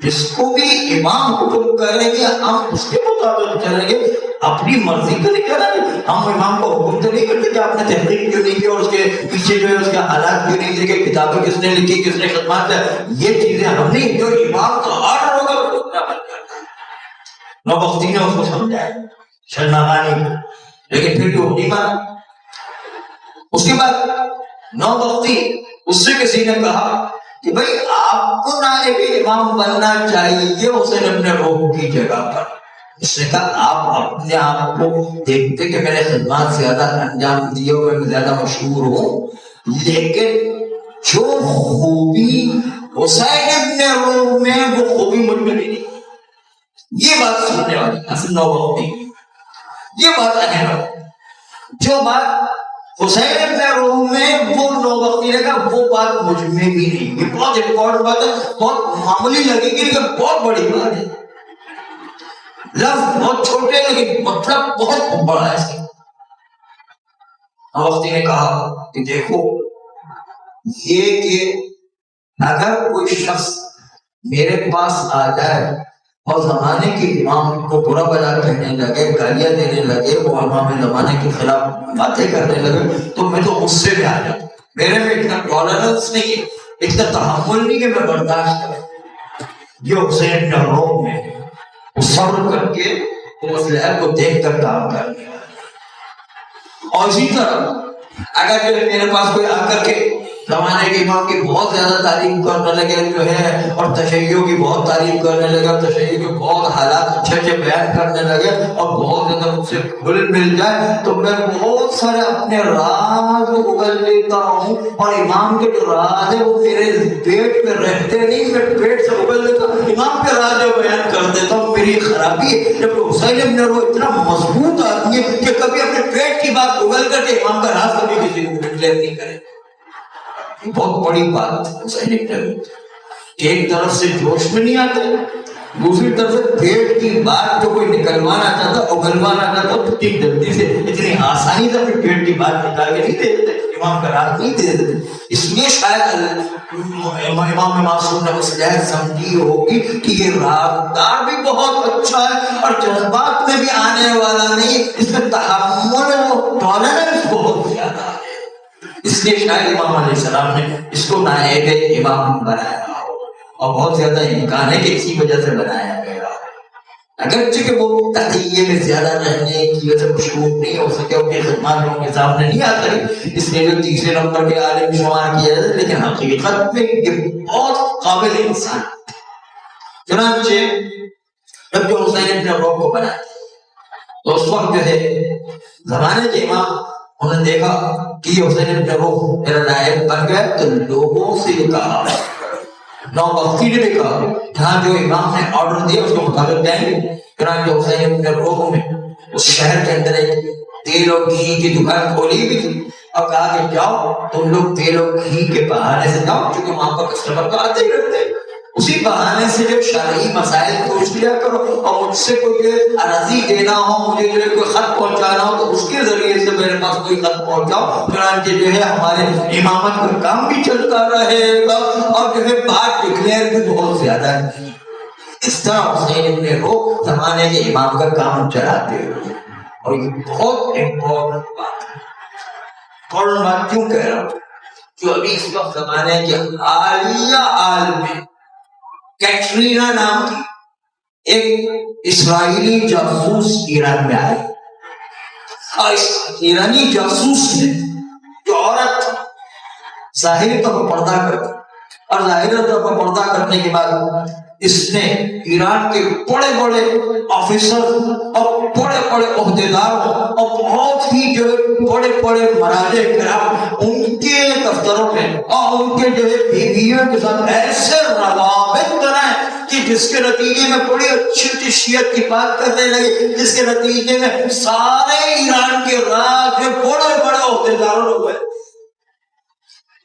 جس کو بھی امام حکم کریں گے ہم اس کے مطابق چلیں گے، اپنی مرضی کا نہیں کریں گے. ہم امام کو حکم تو نہیں کرتے کہ آپ نے تحقیق کیوں نہیں کی اور اس کے پیچھے جو ہے اس کے حالات کیوں نہیں دیکھے، کتابیں کس نے لکھی، کس نے خدمات ہے، یہ چیزیں ہم نہیں، جو امام کا آرڈر ہوگا وہ اتنا عمل کرنا ہے. نوبختی نے اس کو سمجھایا شرمغانی کو، لیکن پھر بھی وہ نہیں مانا. اس کے بعد نوبختی اس سے کسی نے کہا کہ بھئی آپ کو نائب امام بننا چاہیے حسین ابن رو کی جگہ پر. اس نے کہا آپ اپنے آپ کو دیکھتے کہ میرے خدمات زیادہ انجام دیے ہوئے میں زیادہ مشہور ہوں، لیکن جو خوبی حسین ابن رو میں وہ خوبی مجھ میں نہیں. یہ بات سننے والی اصل نوبختی، یہ بات اہم ہے. جو بات حسین ابن رو میں وہ نوبختی نے کہا وہ بات مجھ میں بھی نہیں. یہ بہت امپورٹنٹ بات ہے، بہت معمولی لگے گی لیکن بہت بڑی بات ہے. لفظ بہت چھوٹے لیکن مطلب بہت بڑا ہے. نوبختی نے کہا کہ دیکھو یہ کہ اگر کوئی شخص میرے پاس آ جائے اور زمانے کے امام کو برا بلا کہنے لگے، گالیاں دینے لگے، وہ امام زمانے کے خلاف باتیں کرنے لگے تو میں تو غصے میں آ جاتا. میرے میں اتنا ٹالرنس نہیں ہے، اتنا تحمل نہیں کہ میں برداشت کروں. یہ حسین ابن رو میں وہ صبر کر کے وہ مسئلہ کو دیکھ کر کام کرنے. اور اسی طرح اگر جو میرے پاس کوئی آ کر کے زمانے کے امام کی بہت زیادہ تعریف کرنے لگے جو ہے اور تشیع کی بہت تعریف کرنے لگے اور تشیع کے بہت حالات اچھے اچھے بیان کرنے لگے اور بہت زیادہ مجھ سے کھل مل جائے تو میں بہت سارے اپنے راز اگل لیتا ہوں، اور امام کے جو راز ہے وہ میرے پیٹ پہ رہتے نہیں، میں پیٹ سے اگل لیتا ہوں، امام کے راز جو بیان کر دیتا ہوں. میری خرابی ہے جب حسین ابن رو اتنا مضبوط آدمی ہے کہ کبھی اپنے پیٹ کی بات اگل کر کے امام کا راز کبھی کسی کو ڈکلیئر نہیں کرے. بہت بڑی بات حسین ابن رو، ایک طرف سے جوش میں نہیں آتے دوسری طرف سے پیٹ کی بات جو کوئی نکلوانا چاہتا اگلوانا چاہتا تو اتنی جلدی سے اتنی آسانی سے اپنے پیٹ کی بات نکال کے نہیں دے دیتے، امام کا راز نہیں دے دیتے. اس لیے شاید امام معصوم نے اس لحاظ سمجھی ہوگی کہ یہ رازدار بھی بہت اچھا ہے اور جذبات میں بھی آنے والا نہیں، اس میں تحمل و ٹالرنس بہت زیادہ ہے. اس لیے شاید امام علیہ السلام نے اس کو نائب امام بنایا اور بہت زیادہ امکان ہے کہ اسی وجہ سے بنایا گیا. اگرچہ کہ وہ تحقیق میں زیادہ رہنے کی وجہ سے مشہور نہیں ہو سکے، ان کے خدمات لوگوں کے سامنے نہیں آتے، اس لیے جو تیسرے نمبر کے عالم شمار کیا جاتا ہے، لیکن حقیقت میں یہ بہت قابل انسان. چنانچہ جب جو حسین ابن روح کو بنایا تو اس وقت جو ہے زمانے کے امام انہوں نے دیکھا کہ یہ حسین ابن روح میرا نائب بن گیا، تو لوگوں سے یہ کہا، نو مفتی نے بھی کہا جہاں جو امام نے آرڈر دیا اس کو مطابق جائیں گے. چنانچہ حسین ابن روح میں اس شہر کے اندر ایک تیل اور گھی کی دکان کھولی بھی تھی اور کہا کہ جاؤ تم لوگ تیل اور گھی کے بہانے سے جاؤ، کیونکہ وہاں پر کسٹمر تو آتے ہی رہتے ہیں، اسی بہانے سے جو شرعی مسائل پوچھ لیا کرو، اور مجھ سے کوئی عرضی دینا ہو، مجھے جو ہے کوئی خط پہنچانا ہو تو اس کے ذریعے سے میرے پاس کوئی خط پہنچاؤ. چنانچہ جو ہے ہمارے امامت کا کام بھی چلتا رہے گا اور جو ہے بات ڈکلیئر بھی بہت زیادہ ہے. اس طرح حسین ابن روح زمانے کے امام کا کام چلاتے ہوئے. اور یہ بہت امپورٹنٹ بات ہے. فوراً بات کیوں کہہ رہا ہوں؟ جو ابھی اس وقت زمانے کے عالیہ عالم میں کیٹرینا نام کی ایک اسرائیلی جاسوس ایران میں آئی، اور اس ایرانی جاسوس نے جو عورت ظاہری طور پر پردہ کرتی اور ظاہری طور پر پردہ کرنے کے بعد اس نے ایران کے بڑے بڑے آفیسر اور بڑے بڑے عہدیداروں اور بہت ہی جو بڑے بڑے مراجع کرام ان کے دفتروں میں اور ان کے جو ہے بیویوں کے ساتھ ایسے روابط بنائے کہ جس کے نتیجے میں بڑی اچھی شیعت کی بات کرنے لگے، جس کے نتیجے میں سارے ایران کے راج میں بڑے بڑے عہدیداروں لوگ ہیں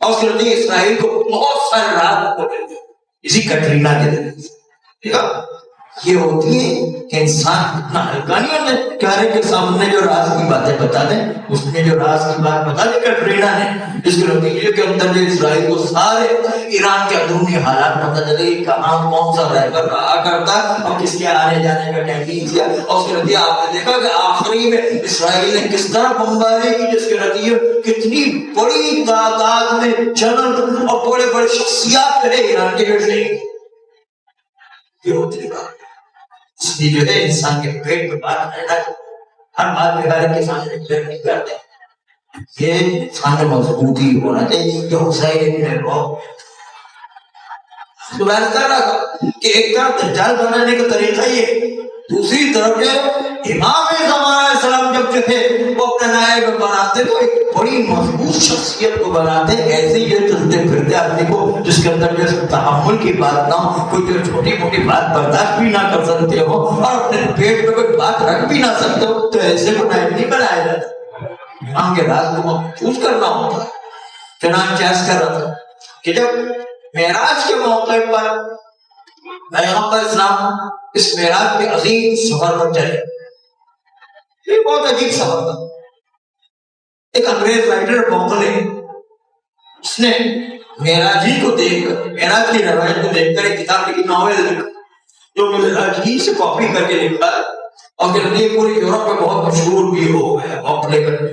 اور اس کے نتیجے اسرائیل کو بہت سارے راج ہوتے ہیں اسی کٹرینا کے ذریعے. یہ ہوتی ہے کہ انسان اتنا ہلکا نہیں ہوتا، پیارے کے سامنے جو راز کی باتیں بتا دیں، اس نے جو راز کی بات بتا دی کٹرینا نے، جس کے نتیجے کے اندر جو اسرائیل کو سارے ایران کے اندرونی حالات پتہ چلے، کہاں کون سا رہبر رہا کرتا اور کس کے آنے جانے کا ٹائمنگ کیا. اور اس کے نتیجے آپ نے دیکھا کہ آخری میں اسرائیل نے کس طرح بمباری کی، جس کے نتیجے کتنی بڑی تعداد میں جنرل اور بڑے بڑے شخصیات رہے ایران کے جو شہید. یہ ہوتی ہے اس لیے جو ہے انسان کے پیٹ میں بات رہنا، ہر بات بغیر کے سامنے کلیئر نہیں کرتے. یہ انسان میں مضبوطی ہونا چاہیے کہ حسین ابن روح تو بیان کر رہا تھا کہ ایک طرف دجال بنانے کا طریقہ یہ، دوسری طرف جو امام زمان علیہ السلام جب جو ہے وہ اپنا نائب بناتے تو ایک بڑی مضبوط شخصیت کو بناتے، ایسے ہی جو چلتے پھرتے آدمی کو جس کے اندر جو تحمل کی بات نہ ہو، کوئی جو چھوٹی موٹی بات برداشت بھی نہ کر سکتے ہو اور اپنے پیٹ میں کوئی بات رکھ بھی نہ سکتے ہو، تو ایسے کو نائب نہیں بنایا جاتا. امام کے راز کو محفوظ کرنا ہوتا. چنانچہ عرض کر رہا تھا کہ جب معراج کے موقع پر پیغمبر اسلام اس معراج کے عظیم سفر پر چلے، یہ بہت عجیب سفر تھا. ایک انگریز رائٹر بوکلے اس نے معراجی کو دیکھ کر، معراج کی روایت کو دیکھ کر ایک کتاب لکھی، ناول لکھا جو معراجی سے کاپی کر کے لکھا ہے اور یہ پوری یورپ میں بہت مشہور بھی ہو گیا بوکلے کر.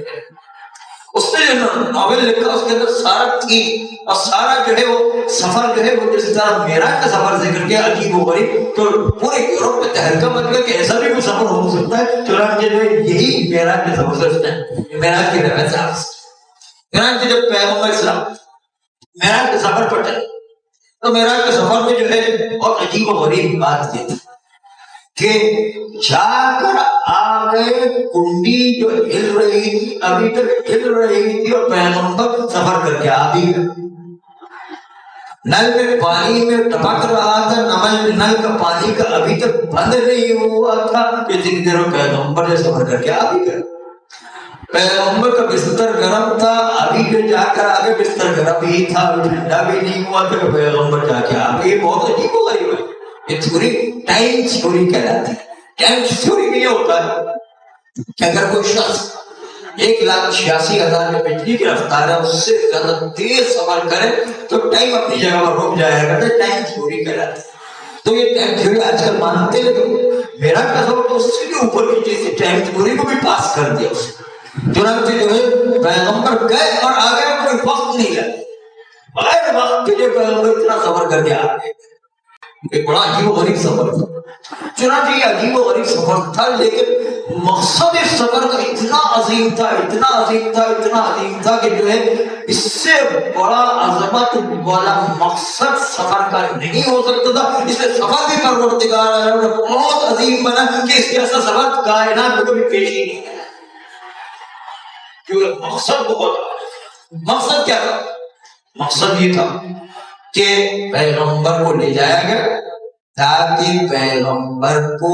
اس نے جو ناول لکھا اس کے اندر سارا تھیم اور سارا جو ہے وہ سفر جو ہے وہ جس طرح معراج کا سفر ذکر کیا عجیب و غریب، تو پورے یورپ میں تہلکہ مچ گیا کہ ایسا بھی کوئی سفر ہو سکتا ہے. چنانچہ جو ہے یہی معراج کے سفر سے اس نے معراج کی روایت سے چنانچہ جب پیغمبر اسلام معراج کے سفر پر چلے تو معراج کے سفر میں جو ہے بہت عجیب و غریب بات یہ تھی کہ جا کر آگے کنڈی جو ہل رہی تھی، ابھی تک ہل رہی تھی اور پیغمبر سفر کر کے آ بھی گئے. نل میں پانی میں ٹپک رہا تھا، نل کا پانی کا ابھی تک بند نہیں ہوا تھا کہ جن دنوں پیغمبر سفر کر کے آ بھی گئے. پیغمبر کا بستر گرم تھا، ابھی جو جا کر آگے بستر گرم ہی تھا، ٹھنڈا بھی نہیں ہوا تھا کہ پیغمبر جا کے آ گئے. یہ بہت عجیب و غریب ہے. یہ تھوڑی ٹائم ٹائم تھیوری کہلاتی ہے. ٹائم تھیوری میں یہ ہوتا ہے کہ اگر کوئی شخص 1,86,000 میں بجلی کی رفتار ہے اس سے زیادہ تیز سفر کرے تو ٹائم اپنی جگہ پر رک جائے گا. ٹائم تھیوری کہلاتی ہے. تو یہ ٹائم تھیوری آج کل مانتے ہیں لیکن میرا تصور تو اس سے بھی اوپر کی چیز ٹائم تھیوری کو بھی پاس کر دیا اس نے. چنانچہ جو ہے پیغمبر گئے اور آ گئے, کوئی وقت نہیں لگا, بغیر وقت کے لیے پیغمبر اتنا سفر کر کے آ گئے. ایک بڑا عجیب و غریب سفر تھا. چنانچہ یہ عجیب و غریب سفر تھا لیکن مقصد اس سفر کا اتنا عظیم تھا, اتنا عظیم تھا, اتنا عظیم تھا کہ جو ہے اس سے بڑا عظمت والا مقصد سفر کا نہیں ہو سکتا تھا. اس لیے سفر بھی پروردگار بہت عظیم بنا کہ اس جیسا سفر کائنات میں کبھی پیش ہی نہیں ہے. کیونکہ مقصد بہت, مقصد کیا تھا؟ مقصد یہ تھا کہ پیغمبر کو لے جایا گیا تاکہ پیغمبر کو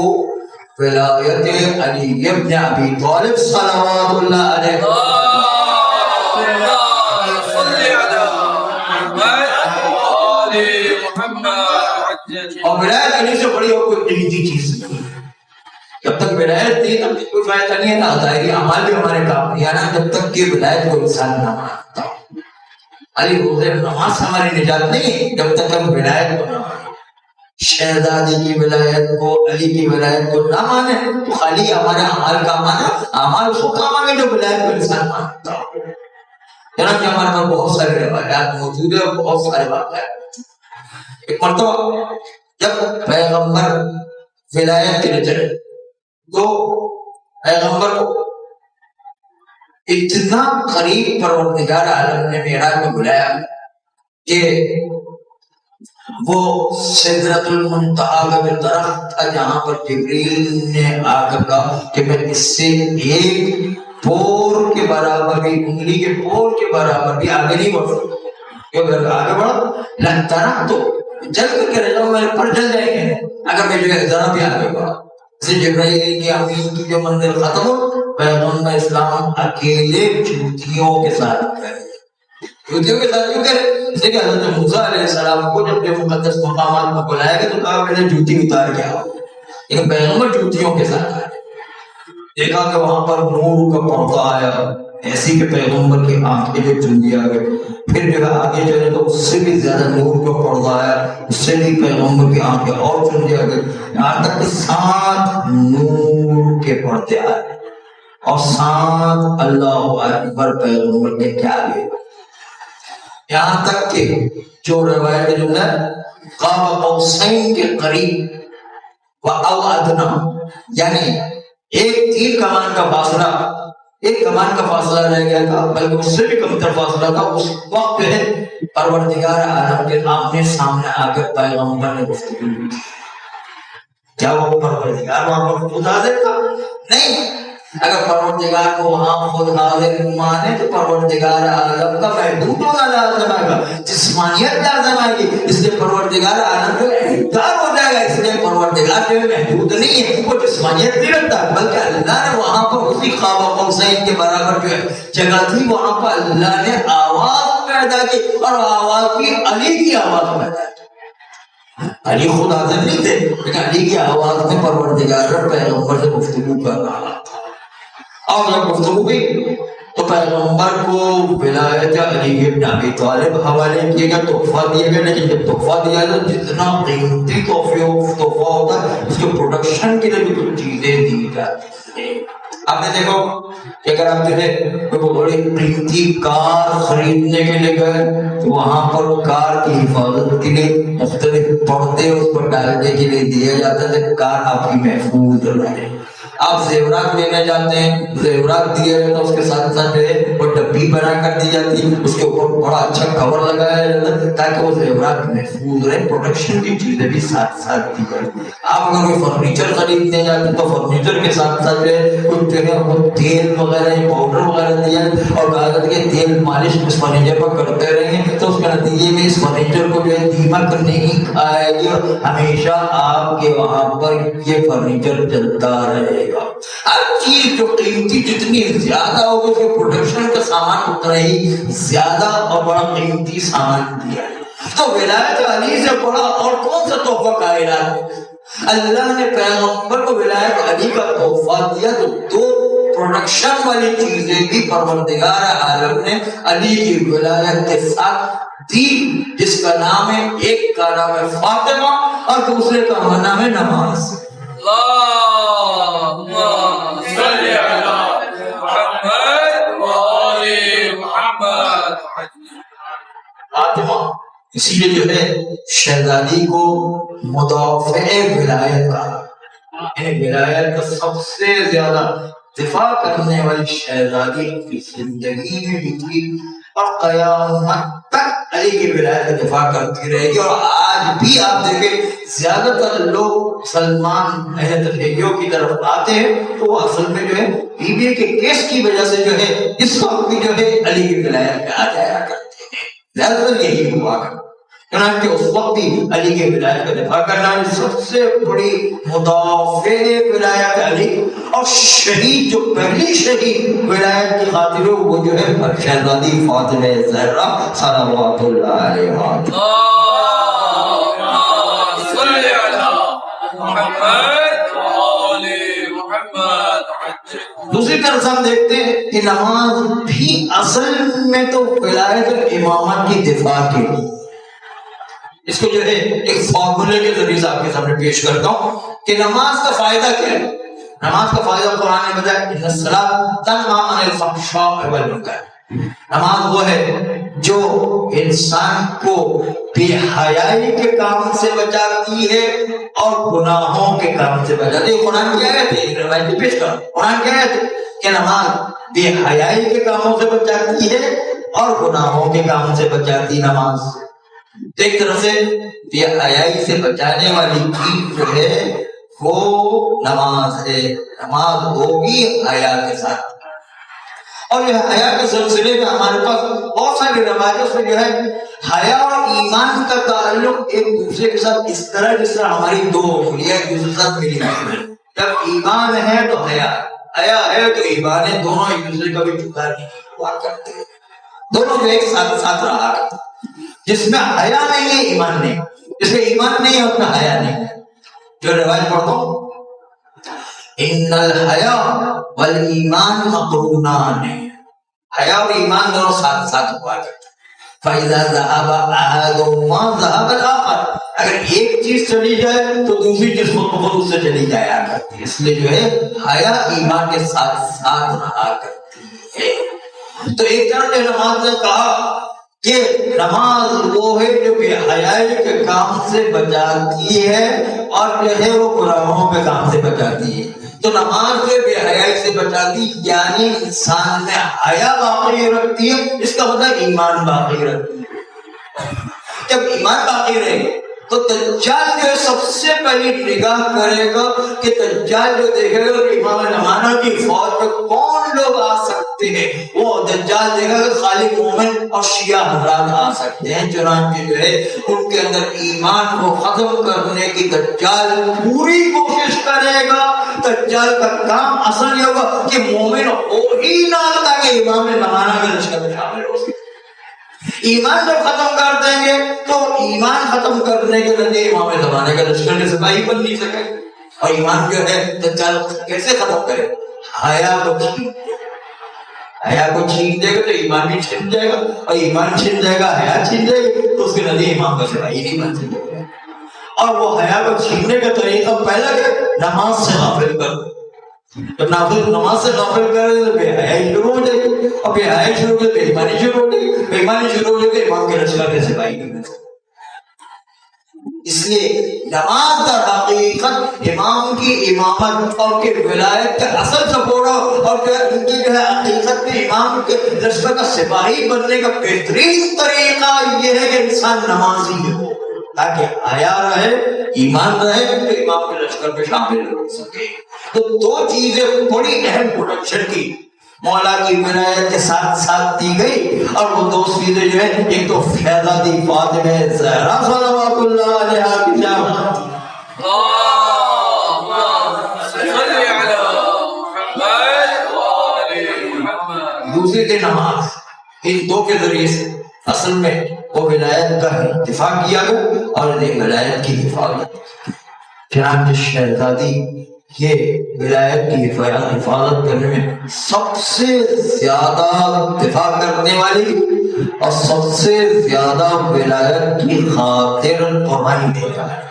ولایت علی ابن ابی طالب صلوات اللہ علیہ اور ولایت علی سے بڑی اور کوئی قیمتی چیز نہیں. جب تک ولایت نہیں تب تک کوئی فائدہ نہیں ہے. نا ظاہری اعمال بھی ہمارے کام نہیں آنا جب تک کہ ولایت کو انسان نہ مانتا. علی روزے نماز ہماری نجات نہیں ہے جب تک ہم ولایت کو نہ مانیں. شہزادی کی ولایت کو, علی کی ولایت کو نہ مانے تو خالی ہمارے اعمال کا مانا, اعمال اس کو کام آگے جو ولایت کو انسان مانتا ہو. چنانچہ ہمارے پاس بہت سارے روایات موجود ہیں, بہت سارے واقعات. ایک مرتبہ جب پیغمبر ولایت کے لیے چلے تو پیغمبر کو اتنا قریب پروردگار عالم نے معراج میں بلایا کہ وہ سدرۃ المنتہا کا درخت تھا جہاں پر جبریل نے آ کر کہا کہ میں اس سے ایک پور کے برابر بھی, انگلی کے پور کے برابر بھی آگے نہیں بڑھ سکتا. کیونکہ اگر آگے بڑھا لگتا تو جل کر کے رہ جاؤں, میرے پر جل جائیں گے اگر میں جو ہے ذرا بھی آگے بڑھا. جبرائیل کی امین کی جو منزل ختم ہو, پیغمبر اسلام اکیلے جوتیوں کے ساتھ کرے. جوتیوں کے ساتھ کیوں کرے؟ اس لیے کہ حضرت موسیٰ علیہ السلام کو جب یہ مقدس مقامات میں بلایا گیا تو کہا میں نے جوتی اتار کے آؤ, لیکن پیغمبر جوتیوں کے ساتھ آئے. دیکھا کہ وہاں پر نور کا پردہ آیا ایسی کہ پیغمبر کی آنکھیں جو چندی آ گئے. پھر جو ہے آگے چلے تو اس سے بھی زیادہ نور کا پردہ آیا, اس سے بھی پیغمبر کی آنکھیں اور چندی آ گئی, یہاں تک کہ 7 نور کے پردے آئے اور 7 اللہ اکبر پیغمبر کے کیا گئے. یہاں تک کہ جو روایت جو ہے قاب قوسین کے قریب و او ادنا, یعنی ایک تیر کمان کا فاصلہ, ایک کمان کا فاصلہ رہ گیا تھا بلکہ اس سے بھی کم تر فاصلہ تھا. اس وقت جو ہے پروردگار عالم کے آمنے سامنے آ کر پیغمبر نے گفتگو کی. کیا وہ پروردگار وہاں پر خود حاضر تھا؟ نہیں. اگر پروردگار کو وہاں خود حاضر مانے تو پروردگار عالم کا محدود ہونا لازم آئے گا, جسمانیت لازم آئے گی. اس لیے پروردگار عالم جو انکار ہو جائے گا. اس لیے پروردگار جو محدود نہیں ہے, وہ جسمانیت نہیں رکھتا, بلکہ اللہ نے وہاں پر اسی قاب قوسین کے برابر جو ہے جگہ تھی, وہاں پر اللہ نے آواز پیدا کی اور آواز کی علی کی آواز پیدا کی. علی خود حاضر نہیں تھے لیکن علی کی آواز میں پروردگار پیغمبر سے گفتگو کر رہا تھا. اور جب گفتگو ہوئی تو پیغمبر کو ولایت علی ابن ابی طالب حوالے کیے گا, تحفہ دیا گیا. لیکن جب تحفہ دیا گیا جتنا قیمتی تحفہ ہوتا ہے اس کے پروڈکشن کے لیے بھی کچھ چیزیں دی جاتی ہیں. آپ نے دیکھو کہ اگر آپ جو ہے کوئی بڑی قیمتی کار خریدنے کے لیے گئے تو وہاں پر کار کی حفاظت کے لیے مختلف پردے اس پر ڈالنے کے لیے دیا جاتا ہے کار آپ کی محفوظ رہے. آپ زیورات لینے جاتے ہیں, زیورات دیے گئے تو اس کے ساتھ ساتھ جو ہے وہ ڈبی بنا کر دی جاتی ہے, اس کے اوپر بڑا اچھا کور لگایا جاتا ہے تاکہ وہ زیورات محفوظ رہے. پروٹیکشن کی چیزیں بھی ساتھ ساتھ دی جاتی ہیں. آپ اگر کوئی فرنیچر خریدنے جاتے ہیں تو فرنیچر کے ساتھ ساتھ جو ہے کچھ جو ہے وہ تیل وغیرہ یا پاؤڈر وغیرہ دیا اور کہا جاتا ہے کہ تیل مالش اس فرنیچر پر کرتے رہیں گے تو اس کے نتیجے میں اس فرنیچر کو جو ہے دیمک نہیں کھائے گی اور ہمیشہ آپ کے وہاں پر یہ فرنیچر چلتا رہے. ہر چیز جو قیمتی جتنی زیادہ ہوگی اس کے پروڈکشن کا سامان اتنا ہی زیادہ اور بڑا قیمتی سامان دیا ہے. تو ولایت علی سے بڑا اور کون سا تحفہ کائنات ہے؟ اللہ نے پیغمبر کو ولایت علی کا تحفہ دیا تو دو پروڈکشن والی چیزیں بھی پروردگار عالم نے علی کی ولایت کے ساتھ دی، جس کا نام ہے، ایک کا نام ہے فاطمہ اور دوسرے کا نام ہے نماز۔ اللهم صل على محمد وآل محمد۔ فاطمہ اسی لیے جو ہے شہزادی کو مدافع ولایت کہا، ولایت کا سب سے زیادہ دفاع کرنے والی شہزادی کی زندگی میں بھی تھی اور قیامت تک علی کی ولایت کا دفاع کرتی رہے گی۔ اور آج بھی آپ دیکھیں زیادہ تر لوگ مسلمان اہل تشیعوں کی طرف آتے ہیں تو وہ اصل میں جو ہے بیوی کے کیس کی وجہ سے جو ہے اس وقت بھی جو ہے علی کی ولایت پہ آ جایا کرتے ہیں، زیادہ تر یہی ہوا کرتا۔ چنانچہ اس وقت بھی علی کے ولایت کا دفاع کرنا سب سے بڑی مدافع ولایت علی، اور شہید جو پہلی شہید ولایت کی خاطر وہ جو ہے شہزادی فاطمہ زہرا صلوات اللہ علیہا۔ اللهم صل على محمد وآل محمد۔ دوسری طرف ہم دیکھتے ہیں کہ نماز بھی اصل میں تو ولایت اور امامت کی دفاع کے لیے، اس کو جو ہے ایک فارمولے کے ذریعے سے آپ کے سامنے پیش کرتا ہوں کہ نماز کا فائدہ کیا ہے۔ نماز کا فائدہ قرآن نے بتایا ان الصلاۃ تنہی عن الفحشاء والمنکر، نماز وہ ہے جو انسان کو بے حیائی کے کام سے بچاتی ہے اور گناہوں کے کام سے بچاتی ہے۔ قرآن کی آیت ہے، روایت پیش کرو، قرآن کی آیت ہے کہ نماز بے حیائی کے کاموں سے بچاتی ہے اور گناہوں کے کاموں سے بچاتی نماز۔ ایک طرح سے بے حیائی سے بچانے والی چیز جو ہے وہ نماز ہے، نماز ہوگی حیا کے ساتھ۔ اور یہ حیا کے سلسلے میں ہمارے پاس بہت ساری روایتوں سے جو ہے حیا اور ایمان کا تعلق ایک دوسرے کے ساتھ اس طرح جس طرح ہماری دو انگلیاں ایک دوسرے کے ساتھ ملی ہوئی ہیں۔ جب ایمان ہے تو حیا، حیا ہے تو ایمان ہے، دونوں ایک دوسرے کا بھی جدا نہیں ہوا کرتے ہیں، دونوں کو ایک ساتھ ساتھ رہا کرتے ہیں۔ جس میں حیا نہیں ہے ایمان نہیں، جس میں ایمان نہیں ہے اس میں حیا نہیں ہے۔ جو روایت پڑھتا ہوں ان الحیا والایمان مقرونان، حیا اور ایمان دونوں ساتھ ساتھ ہوا کرتے ہیں۔ فاذا ذهب احدهما ذهب الاخر، اگر ایک چیز چلی جائے تو دوسری چیز خود سے چلی جایا کرتی ہے، اس لیے جو ہے حیا ایمان کے ساتھ ساتھ رہا کرتی ہے۔ تو ایک طرف نماز نے کہا کہ نماز وہ ہے جو بے حیائی کے کام سے بچاتی ہے اور جو ہے وہ گناہوں کے کام سے بچاتی ہے۔ تو نماز جو بے حیائی سے بچاتی یعنی انسان میں حیا باقی رکھتی ہے، اس کا مطلب ایمان باقی رکھتی ہے۔ جب ایمان باقی رہے تو دجال جو سب سے پہلی نگاہ کرے گا کہ دجال جو دیکھے گا کہ امام زمانہ کی فوج میں کون لوگ آ سکتے ہیں، وہ دجال دیکھے گا خالی مومن اور شیعہ حضرات آ سکتے ہیں۔ چنانچہ جو ہے ان کے اندر ایمان کو ختم کرنے کی دجال پوری کوشش کرے گا۔ دجال کا کام اصل یہ ہوگا کہ مومن ہو ہی نہ تاکہ امام زمانہ کے لشکر میں شامل ہو سکے۔ ایمان جب ختم کر دیں گے تو ایمان ختم کرنے کے نتیجے امام زمانے کا لشکر کے سپاہی بن نہیں سکے۔ اور ایمان جو ہے دجال کیسے ختم کرے؟ حیا کو چھین، حیا کو چھین دے گا تو ایمان بھی چھن جائے گا، اور ایمان چھن جائے گا حیا چھن جائے گی تو اس کے نتیجے امام کا سپاہی نہیں بن سکے۔ اور وہ حیا کو چھیننے کا طریقہ پہلا کہ نماز سے غافل کر دو۔ جب نماز سے غافل کرے تو بے حیائی شروع ہو جائے گی، اور بے حیائی شروع ہو جائے تو ایمانی شروع ہو جائے گی، ایمانی شروع ہو جائے تو امام کے لشکر کے سپاہی نہیں بن سکتے۔ اس لیے نماز در حقیقت امام کی امامت اور کی ولایت کا اصل سپورٹ اور ان کی جو ہے حقیقت میں امام کے لشکر کا سپاہی بننے کا بہترین طریقہ یہ ہے کہ انسان نمازی ہو تاکہ حیا رہے، ایمان رہے تو امام کے لشکر میں شامل ہو سکے۔ تو دو چیزیں بڑی اہم پروڈکشن کی مولا کی ولایت کے ساتھ ساتھ دی گئی، اور وہ دو چیزیں جو ہے ایک تو شہزادی فاطمہ زہرا صلوات اللہ علیہا کی شہادت، دوسری تھی نماز۔ ان دو کے ذریعے سے اصل میں وہ ولایت کا دفاع کیا گیا اور ولایت کی حفاظت۔ چنانچہ شہزادی یہ ولایت کی حفاظت کرنے میں سب سے زیادہ دفاع کرنے والی اور سب سے زیادہ ولایت کی خاطر قربانی دینے والی.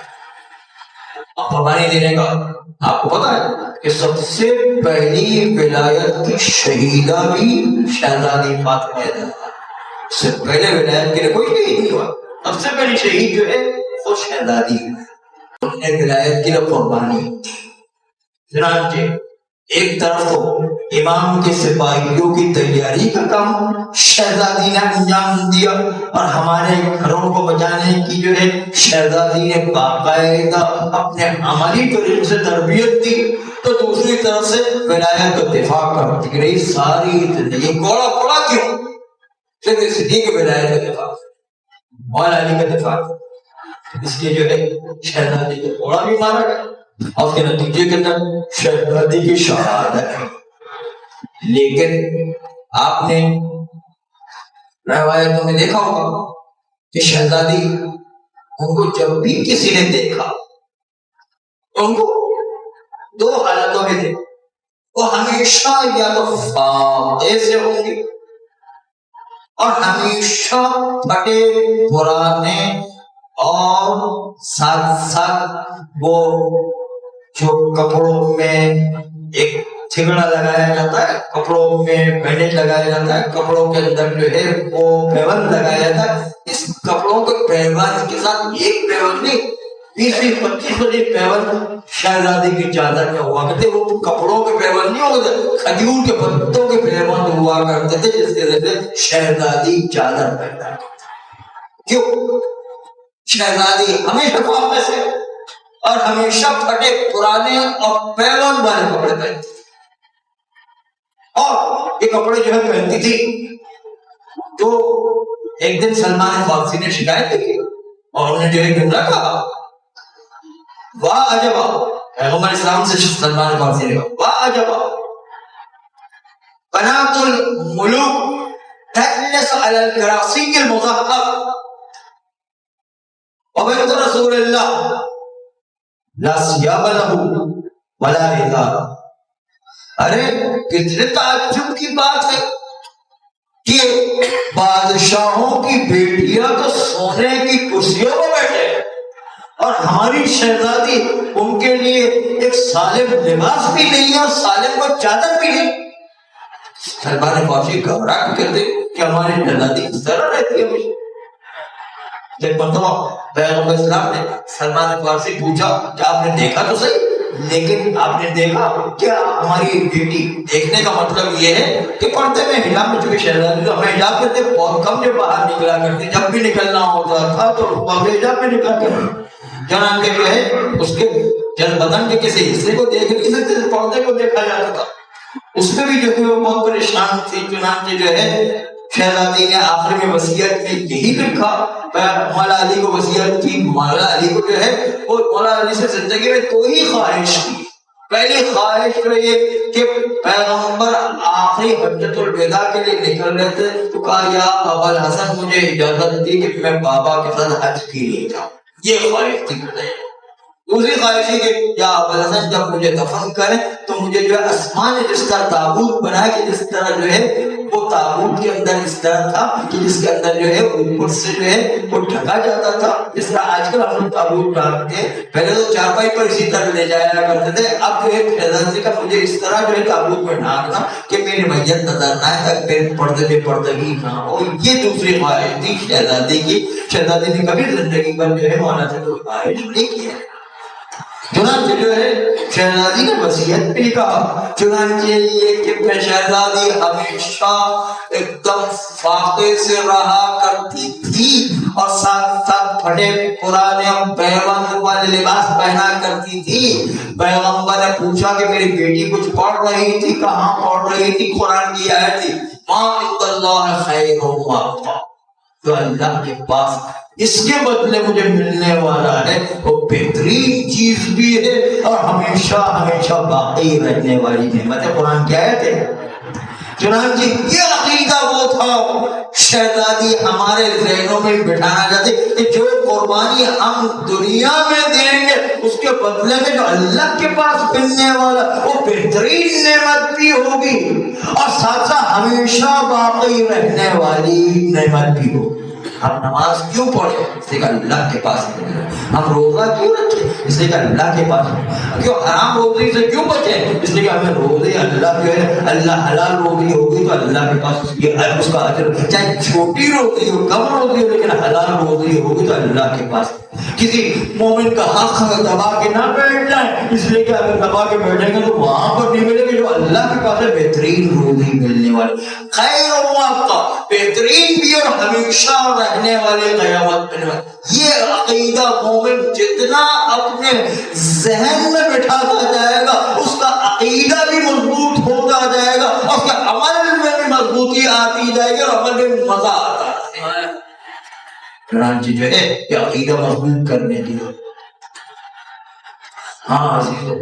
قربانی دینے کا آپ کو پتا ہے کہ سب سے پہلی ولایت کی شہیدہ بھی شہزادی فاطمہ ہے. اس سے پہلے ولایت کے لیے کوئی شہید نہیں ہوا. سب سے پہلی شہید جو ہے وہ شہزادی ہے. ولایت کی قربانی. چنانچہ ایک طرف تو امام کے سپاہیوں کی تیاری کا کام شہزادی نے انجام دیا اور ہمارے گھروں کو بچانے کی جو ہے شہزادی نے باقاعدہ اپنے عملی طریقے سے تربیت دی، تو دوسری طرف سے ولایت کا دفاع کرتی رہی ساری زندگی. کوڑا پڑا کیوں؟ صرف اس لیے کہ ولایت کا دفاع، مولا علی کا دفاع. اس لیے جو ہے شہزادی کو کوڑا بھی مارا گیا اور اس کے نتیجے کے اندر شہزادی کی شہادت ہے. لیکن آپ نے روایتوں میں دیکھا ہوگا کہ شہزادی ان کو جب بھی کسی نے دیکھا ان کو دو حالتوں میں تھے. وہ ہمیشہ یا تو فاقے سے ہوں گے اور ہمیشہ پھٹے پرانے اور ساتھ ساتھ وہ جو کپڑوں میں ایک ٹھگڑا لگایا جاتا ہے، کپڑوں میں بینڈیج لگایا جاتا ہے، کپڑوں کے اندر جو ہے وہ پیون لگایا جاتا ہے. اس کپڑوں کے پیون کے ساتھ ایک پیون نہیں 20-25 پیون شہزادی کی چادر میں ہوا کرتے. وہ کپڑوں کے پیون نہیں ہوتے، کھجور کے پتوں کے پیون ہوا کرتے تھے جس کی وجہ سے شہزادی چادر پہنتا ہے. کیوں؟ شہزادی ہمیشہ فاقے سے اور ہمیشہ پھٹے پرانے اور پیون والے کپڑے پہنتی تھی. اور یہ کپڑے جو ہے پہنتی تھی تو ایک دن سلمان فارسی نے شکایت کی اور انہوں نے جو ہے جملہ کہا، واہ عجبا. پیغمبر اسلام سے سلمان فارسی نے کہا، واہ عجبا بنات الملوک تجلس علی الکراسی المظہر وبنت رسول اللہ لا ثیاب لہ ولا رداء. ارے کتنے تعجب کی بات ہے کہ بادشاہوں کی بیٹیاں تو سونے کی کرسیوں پر بیٹھے اور ہماری شہزادی ان کے لیے ایک سالم لباس بھی نہیں ہے اور سالم کو چادر بھی نہیں. سلمان فارسی گھبرا کے کہتے کہ ہماری شہزادی اس طرح رہتی ہے. ایک مرتبہ پیغمبر اسلام نے سلمان فارسی پوچھا کہ آپ نے دیکھا تو صحیح، لیکن آپ نے دیکھا کیا ہماری بیٹی؟ دیکھنے کا مطلب یہ ہے کہ پردے میں حجاب میں، چونکہ شہزادی تو ہمیں حجاب کرتے بہت کم جو باہر نکلا کرتی، جب بھی نکلنا ہوتا تھا تو حجاب میں نکلا کرتی. چنانچہ جو ہے اس کے جلد بدن کے کسی حصے کو دیکھ نہیں سکتے، پردے کو دیکھا جاتا تھا. اس میں بھی جو ہے وہ بہت پریشان تھی. چنانچہ جو ہے شہزادی نے آخر میں وصیت میں یہی لکھا، مولا علی کو وصیت کی. مولا علی کو جو ہے وہ مولا علی سے زندگی میں دو ہی خواہش کی. پہلی خواہش تو یہ کہ پیغمبر آخری حجت الوداع کے لیے نکل رہے تھے تو کہا یا ابا الحسن مجھے اجازت دی کہ میں بابا کے ساتھ حج کے لیے جاؤں. یہ خواہش تھی. دوسری خواہش ہے کہ یا ابا الحسن جب مجھے دفن کریں تو مجھے جو ہے آسمان نے جس طرح تابوت بنایا کہ جس طرح جو ہے وہ تابوت کے اندر اس طرح تھا کہ جس کے اندر جو ہے اوپر سے جو ہے وہ ڈھکا جاتا تھا. جس طرح آج کل ہم لوگ تابوت ڈالتے ہیں، پہلے تو چارپائی پر اسی طرح لے جایا کرتے تھے. اب جو ہے شہزادی کا مجھے اس طرح جو ہے تابوت میں ڈالنا کہ میری میت نظر نہ آئے تاکہ میرے پردے میں پردگی نہ ہو. یہ دوسری خواہش تھی شہزادی کی. شہزادی نے کبھی زندگی پر جو ہے مولا سے کوئی خواہش نہیں کی ہے. چنانچہ جو ہے شہزادی نے وصیت بھی کہا. چنانچہ یہ کہ شہزادی ہمیشہ ایک دم فاقے سے رہا کرتی تھی اور ساتھ ساتھ پھٹے پرانے پیوند والے لباس پہنا کرتی تھی. پیغمبر نے پوچھا کہ میری بیٹی کچھ پڑھ رہی تھی؟ کہاں پڑھ رہی تھی؟ قرآن کی آیت تھی ما عند اللہ خیر و ابقیٰ، جو اللہ کے پاس اس کے بدلے مجھے ملنے والا ہے وہ بہترین چیز بھی ہے اور ہمیشہ ہمیشہ باقی رہنے والی نعمت ہے. قرآن کی آیت ہے. چنانچہ یہ عقیدہ وہ تھا شہزادی ہمارے ذہنوں میں بٹھانا چاہتے کہ جو قربانی ہم دنیا میں دیں گے اس کے بدلے میں جو اللہ کے پاس ملنے والا وہ بہترین نعمت بھی ہوگی اور ساتھ ساتھ ہمیشہ باقی رہنے والی نعمت بھی ہوگی۔ ہم نماز کیوں پڑھے؟ اس لیے کہ اللہ کے پاس ملے۔ ہم روزہ کیوں رکھے؟ اس لیے کہ اللہ کے پاس ملے۔ کیوں حرام روزی سے کیوں بچے؟ اس لیے کہ ہمیں روزے اللہ جو ہے اللہ حلال روزی ہوگی تو اللہ کے پاس اس کا اجر، چاہے چھوٹی روزی ہو کم روزی ہو لیکن حلال روزی ہوگی تو اللہ کے پاس۔ کسی مومن کا حق دبا کے نہ بیٹھ جائیں، اس لیے کہ اگر دبا کے بیٹھیں گے تو وہاں پر نہیں ملے گی جو اللہ کے پاس ہے بہترین روزی ملنے والی، خیر و موقع، بہترین بھی اور ہمیشہ رہنے والے قیامت میں۔ یہ عقیدہ مومن جتنا اپنے ذہن میں بٹھاتا جائے گا اس کا عقیدہ بھی مضبوط ہوتا جائے گا اور اس کے عمل میں بھی مضبوطی آتی جائے گی اور عمل میں مزہ آتا ہے۔ چنانچہ جو ہے یہ عقیدہ مضبوط کرنے کے لیے ہاں عزیزو،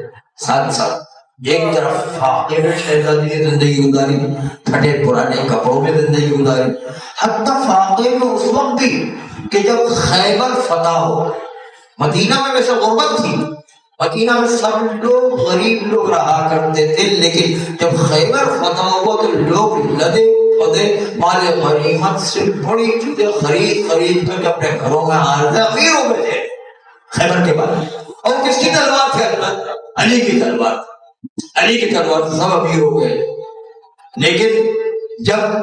ساتھ ساتھ ایک طرف فاقے میں شہزادی نے زندگی گزاری، پھٹے پرانے کپڑوں میں زندگی گزاری، حتیٰ فاقے میں اس وقت بھی کہ جب خیبر فتح ہو، مدینہ میں ویسے غربت تھی، مدینہ میں سب لوگ غریب لوگ رہا کرتے تھے، لیکن جب خیبر فتح ہوا تو لوگ لدے پدے مال غنیمت سے بڑی چیزیں خرید کر کے اپنے گھروں میں آ رہے، امیر ہو گئے تھے خیبر کے بعد۔ اور کس کی تلوار تھی؟ علی کی تلوار، علی کی تلوار سے سب امیر ہو گئے۔ لیکن جب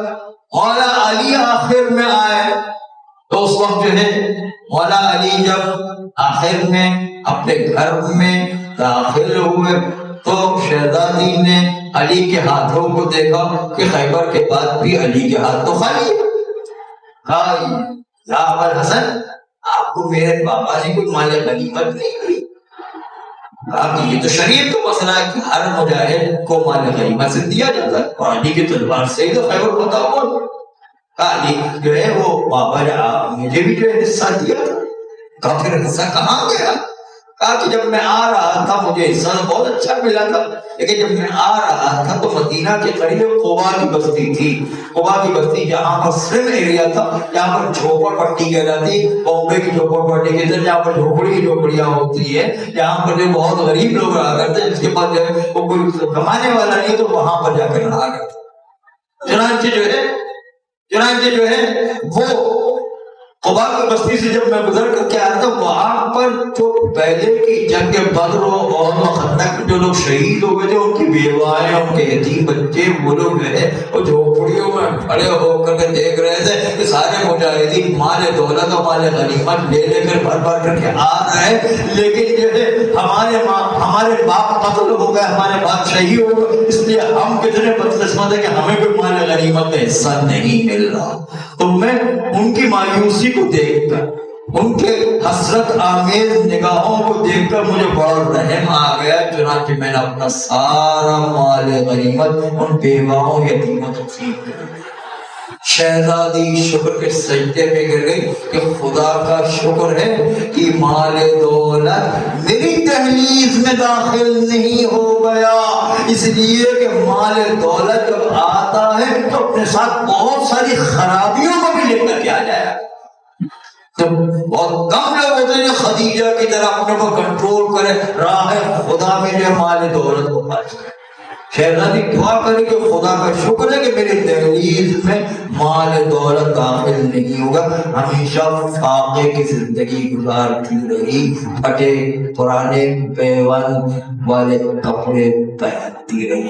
مولا علی آخر میں آئے تو اس وقت جو ہے مولا علی جب آخر میں اپنے گھر میں داخل ہوئے تو شہزادی نے علی کے ہاتھوں کو دیکھا کہ خیبر کے بعد بھی علی کے ہاتھ تو خالی ہے۔ کہا یا ابوالحسن، آپ کو میرے بابا نے کوئی مال غنیمت نہیں دی؟ کہا کہ یہ تو شریعت کا مسئلہ ہے کہ ہر مجاہد کو مال غنیمت سے دیا جاتا ہے اور علی کی تلوار سے ہی تو خیبر فتح ہوا۔ کہا علی جو ہے وہ بابا نے مجھے بھی جو ہے حصہ دیا تھا۔ کہا پھر حصہ کہاں گیا؟ کہا کہ جب میں آ رہا تھا مجھے حصہ بہت اچھا ملا تھا، لیکن جب میں آ رہا تھا تو مدینہ کے قریب قبا کی بستی تھی، قبا کی بستی جہاں پر سلم ایریا تھا، جہاں پر جھوپڑ پٹی کہلاتی، بامبے کی جھوپڑ پٹی کے اندر جہاں پر جھوپڑی کی جھوپڑیاں ہوتی ہے، جہاں پر جو بہت غریب لوگ رہا کرتے جس کے پاس جو ہے وہ کوئی کمانے والا نہیں تو وہاں پر جا کر رہا کرتے۔ چنانچہ جو ہے وہ قبا کی بستی سے جب میں گزر کر کے آیا تھا وہاں پر جو پہلے کی جنگ بدر اور خندق میں جو لوگ شہید ہو گئے تھے ان کی بیوائیں، ان کے یتیم بچے، وہ لوگ جو ہے وہ جھوپڑیوں میں کھڑے ہو کر کے دیکھ رہے تھے کہ سارے مجاہدین مال دولت اور مال غنیمت لے کر بھر کر کے آ رہے ہیں، لیکن جو ہے ہمارے باپ قتل ہو گئے، ہمارے باپ شہید ہو گئے، اس لیے ہم کتنے بدقسمت ہیں کہ ہمیں کوئی مال غنیمت میں حصہ نہیں مل رہا۔ تو میں ان کی مایوسی کو دیکھ کر، ان کے حسرت آمیز نگاہوں کو دیکھ کر مجھے بڑا رحم آ گیا، چنانچہ میں نے اپنا سارا مال غنیمت ان بیواؤں یتیموں کو تقسیم کر دیا۔ شہزادی شکر کے سجدے میں گر گئی کہ خدا کا شکر ہے کہ مال دولت میری دہلیز میں داخل نہیں ہو گیا، اس لیے کہ مال دولت جب آتا ہے تو اپنے ساتھ بہت ساری خرابیوں کو بھی لے کر کے آ جائے۔ تو بہت کم لوگ ہوتے ہیں جو خدیجہ کی طرح اپنے کو کنٹرول کرے، راہ خدا میں جو مال دولت کو خرچ کرے۔ شہزادی دعا کرے کہ خدا کا شکر ہے کہ میری دہلیز میں مال دولت داخل نہیں ہوگا، ہمیشہ فاقے کی زندگی گزارتی رہی، پھٹے پرانے پیون والے کپڑے پہنتی رہی۔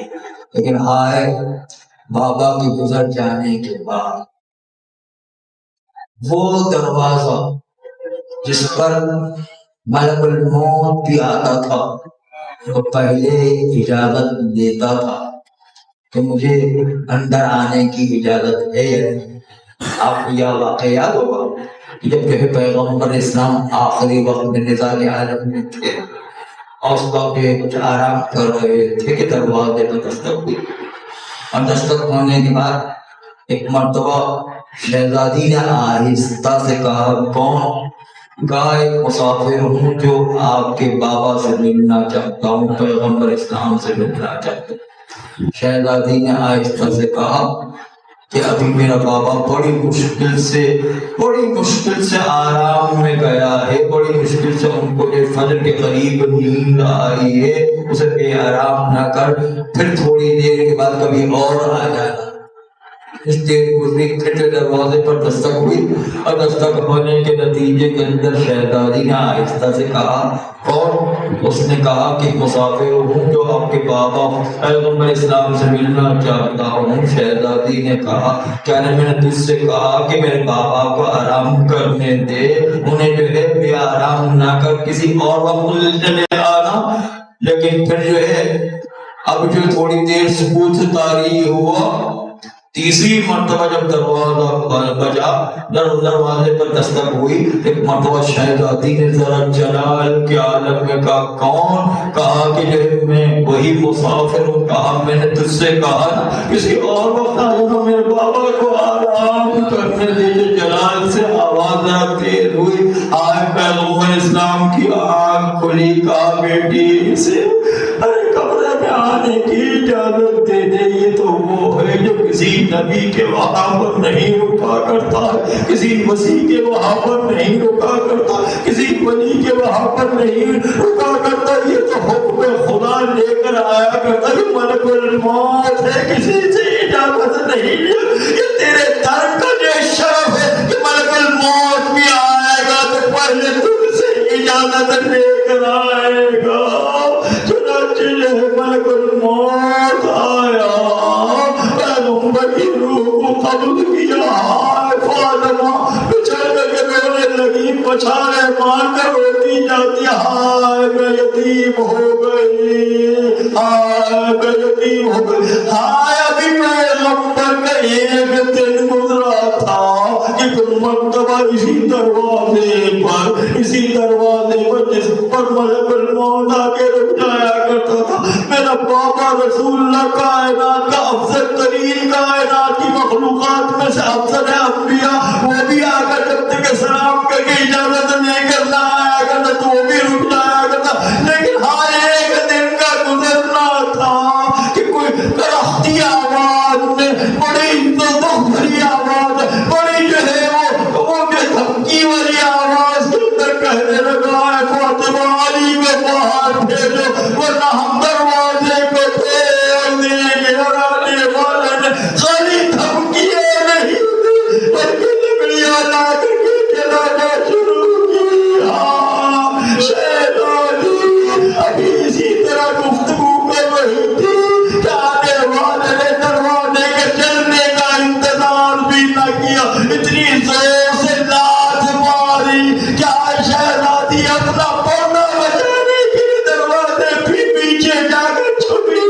لیکن ہائے بابا کی گزر جانے کے بعد وہ دروازہ جس پر ملک الموت بھی آتا تھا وہ پہلے اجازت دیتا تھا کہ مجھے اندر آنے کی اجازت ہے یا نہیں۔ آپ کو یہ واقعہ یاد ہوگا جب کہ پیغمبر اسلام آخری وقت میں نزال عالم میں تھے اور اس وقت کچھ آرام کر رہے تھے کہ دروازے پر دستک ہوئی، اور دستک ہونے کے بعد ایک مرتبہ شہزادی نے آہستہ سے کہا کون؟ گائے مسافر ہوں جو آپ کے بابا سے ملنا چاہتا ہوں، پیغمبر اسلام سے ملنا چاہتا ہوں۔ شہزادی نے آہستہ سے کہا کہ ابھی میرا بابا بڑی مشکل سے آرام میں گیا ہے، بڑی مشکل سے ان کو جو فجر کے قریب نیند آئی ہے، اسے بے آرام نہ کر، پھر تھوڑی دیر کے بعد کبھی اور آ جانا۔ اس دیر گزری، پھر جو دروازے پر دستک ہوئی اور دستک ہونے کے نتیجے کے اندر شہزادی نے آہستہ سے کہا، اور اس نے کہا کہ مسافر ہوں جو آپ کے بابا پیغمبر اسلام سے ملنا چاہتا ہوں۔ شہزادی نے کہا، کیا میں نے تجھ سے کہا کہ میرے بابا کو آرام کرنے دے، انہیں جو ہے بے آرام نہ کر، کسی اور وقت چلے آنا۔ لیکن پھر جو ہے اب جو تھوڑی دیر سکوت طاری ہوا، تیسری مرتبہ جب دروازہ بجا، دروازے پر دستک ہوئی، ایک مرتبہ شہزادی نے ذرا جلال کے عالم میں کہا، کون؟ کہا کہ جو میں وہی مسافر ہوں۔ کہا، میں نے تجھ سے کہا کسی اور وقت آ جانا، میرے بابا کو آرام کرنے دے۔ جلال سے آواز ذرا تیز ہوئی، آئے پیغمبر اسلام کی آنکھ کھلی۔ کہا، بیٹی سے ارے کمرے میں آنے کی اجازت دے دے، یہ تو وہ ہے جو کسی نبی کے وہاں پر نہیں رکا کرتا، کسی مسیح کے وہاں پر نہیں رکا کرتا، کسی ولی کے وہاں پر نہیں رکا کرتا، یہ تو حکم خدا لے کر آیا کرتا، یہ ملک الموت ہے، کسی سے اجازت نہیں لیا۔ یہ تیرے در کا جو شرف ہے کہ ملک الموت بھی آئے گا تو پہلے تم سے اجازت لے کر آئے گا۔ چنانچہ ملک الموت آیا، پیغمبر کی روح کو قبض کیا، فاطمہ بچھڑ کے رونے لگی، پچھاڑے مار کر روتی جاتی، ہائے میں یتیم ہو گئی، ہائے میں یتیم ہو گئی، ہائے ابھی پیغمبر کا ایک دن گزرا تھا کہ مرتبہ اسی دروازے پر جس پر ملک الموت آ کے رک جایا کرتا تھا، میرا بابا رسول اللہ کائنات کا افضل ترین، کائنات کی مخلوقات میں سے افضل ہے انبیاء، وہ بھی آ کر جب تک سلام کر کے اجازت لے کر نہ آیا کرتا تو وہ بھی رک جایا کرتا۔ لیکن ہاں ایک دن کا گزرنا تھا کہ کوئی درختی آواز میں، بڑی دکھ بھری آواز، بڑی جو ہے وہ دھمکی والی آواز کے اندر کہنے لگا، ہے فاطمہ علی کو باہر بھیجو ورنہ ہم دروازے کو توڑ دیں گے۔ اور آنے والے نے خالی دھمکیاں نہیں دی بلکہ لکڑیاں لا کر کے جلانا شروع کیا۔ شہزادی ابھی اسی طرح گفتگو کر رہی تھی کہ آنے والے نے دروازے کے چلنے کا انتظار بھی نہ کیا، اتنی زور سے لات ماری کیا شہزادی اپنا پردہ بچانے کے دروازے بھی پیچھے جا کر چھپی۔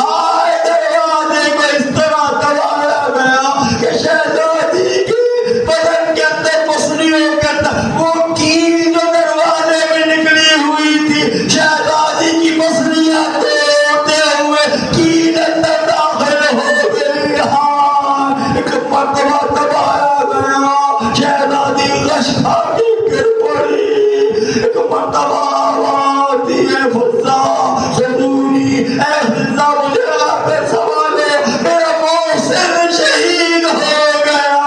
آئے دروازے کو اس طرح دبایا گیا کہ شہزادی کی بدن کے اندر پسلیوں کے اندر وہ کیل جو دروازے میں نکلی ہوئی تھی، شہزادی کی پسلیاں توڑتے ہوئے کیل اندر داخل ہو گئی۔ ہاں ایک مرتبہ دبایا گیا، شہزادی غش کھا کے گر پڑی۔ ایک مرتبہ آواز دی، اے فضا خذونی، اے فضا مجھے آپ پہ سوالے، میرا محسن شہید ہو گیا۔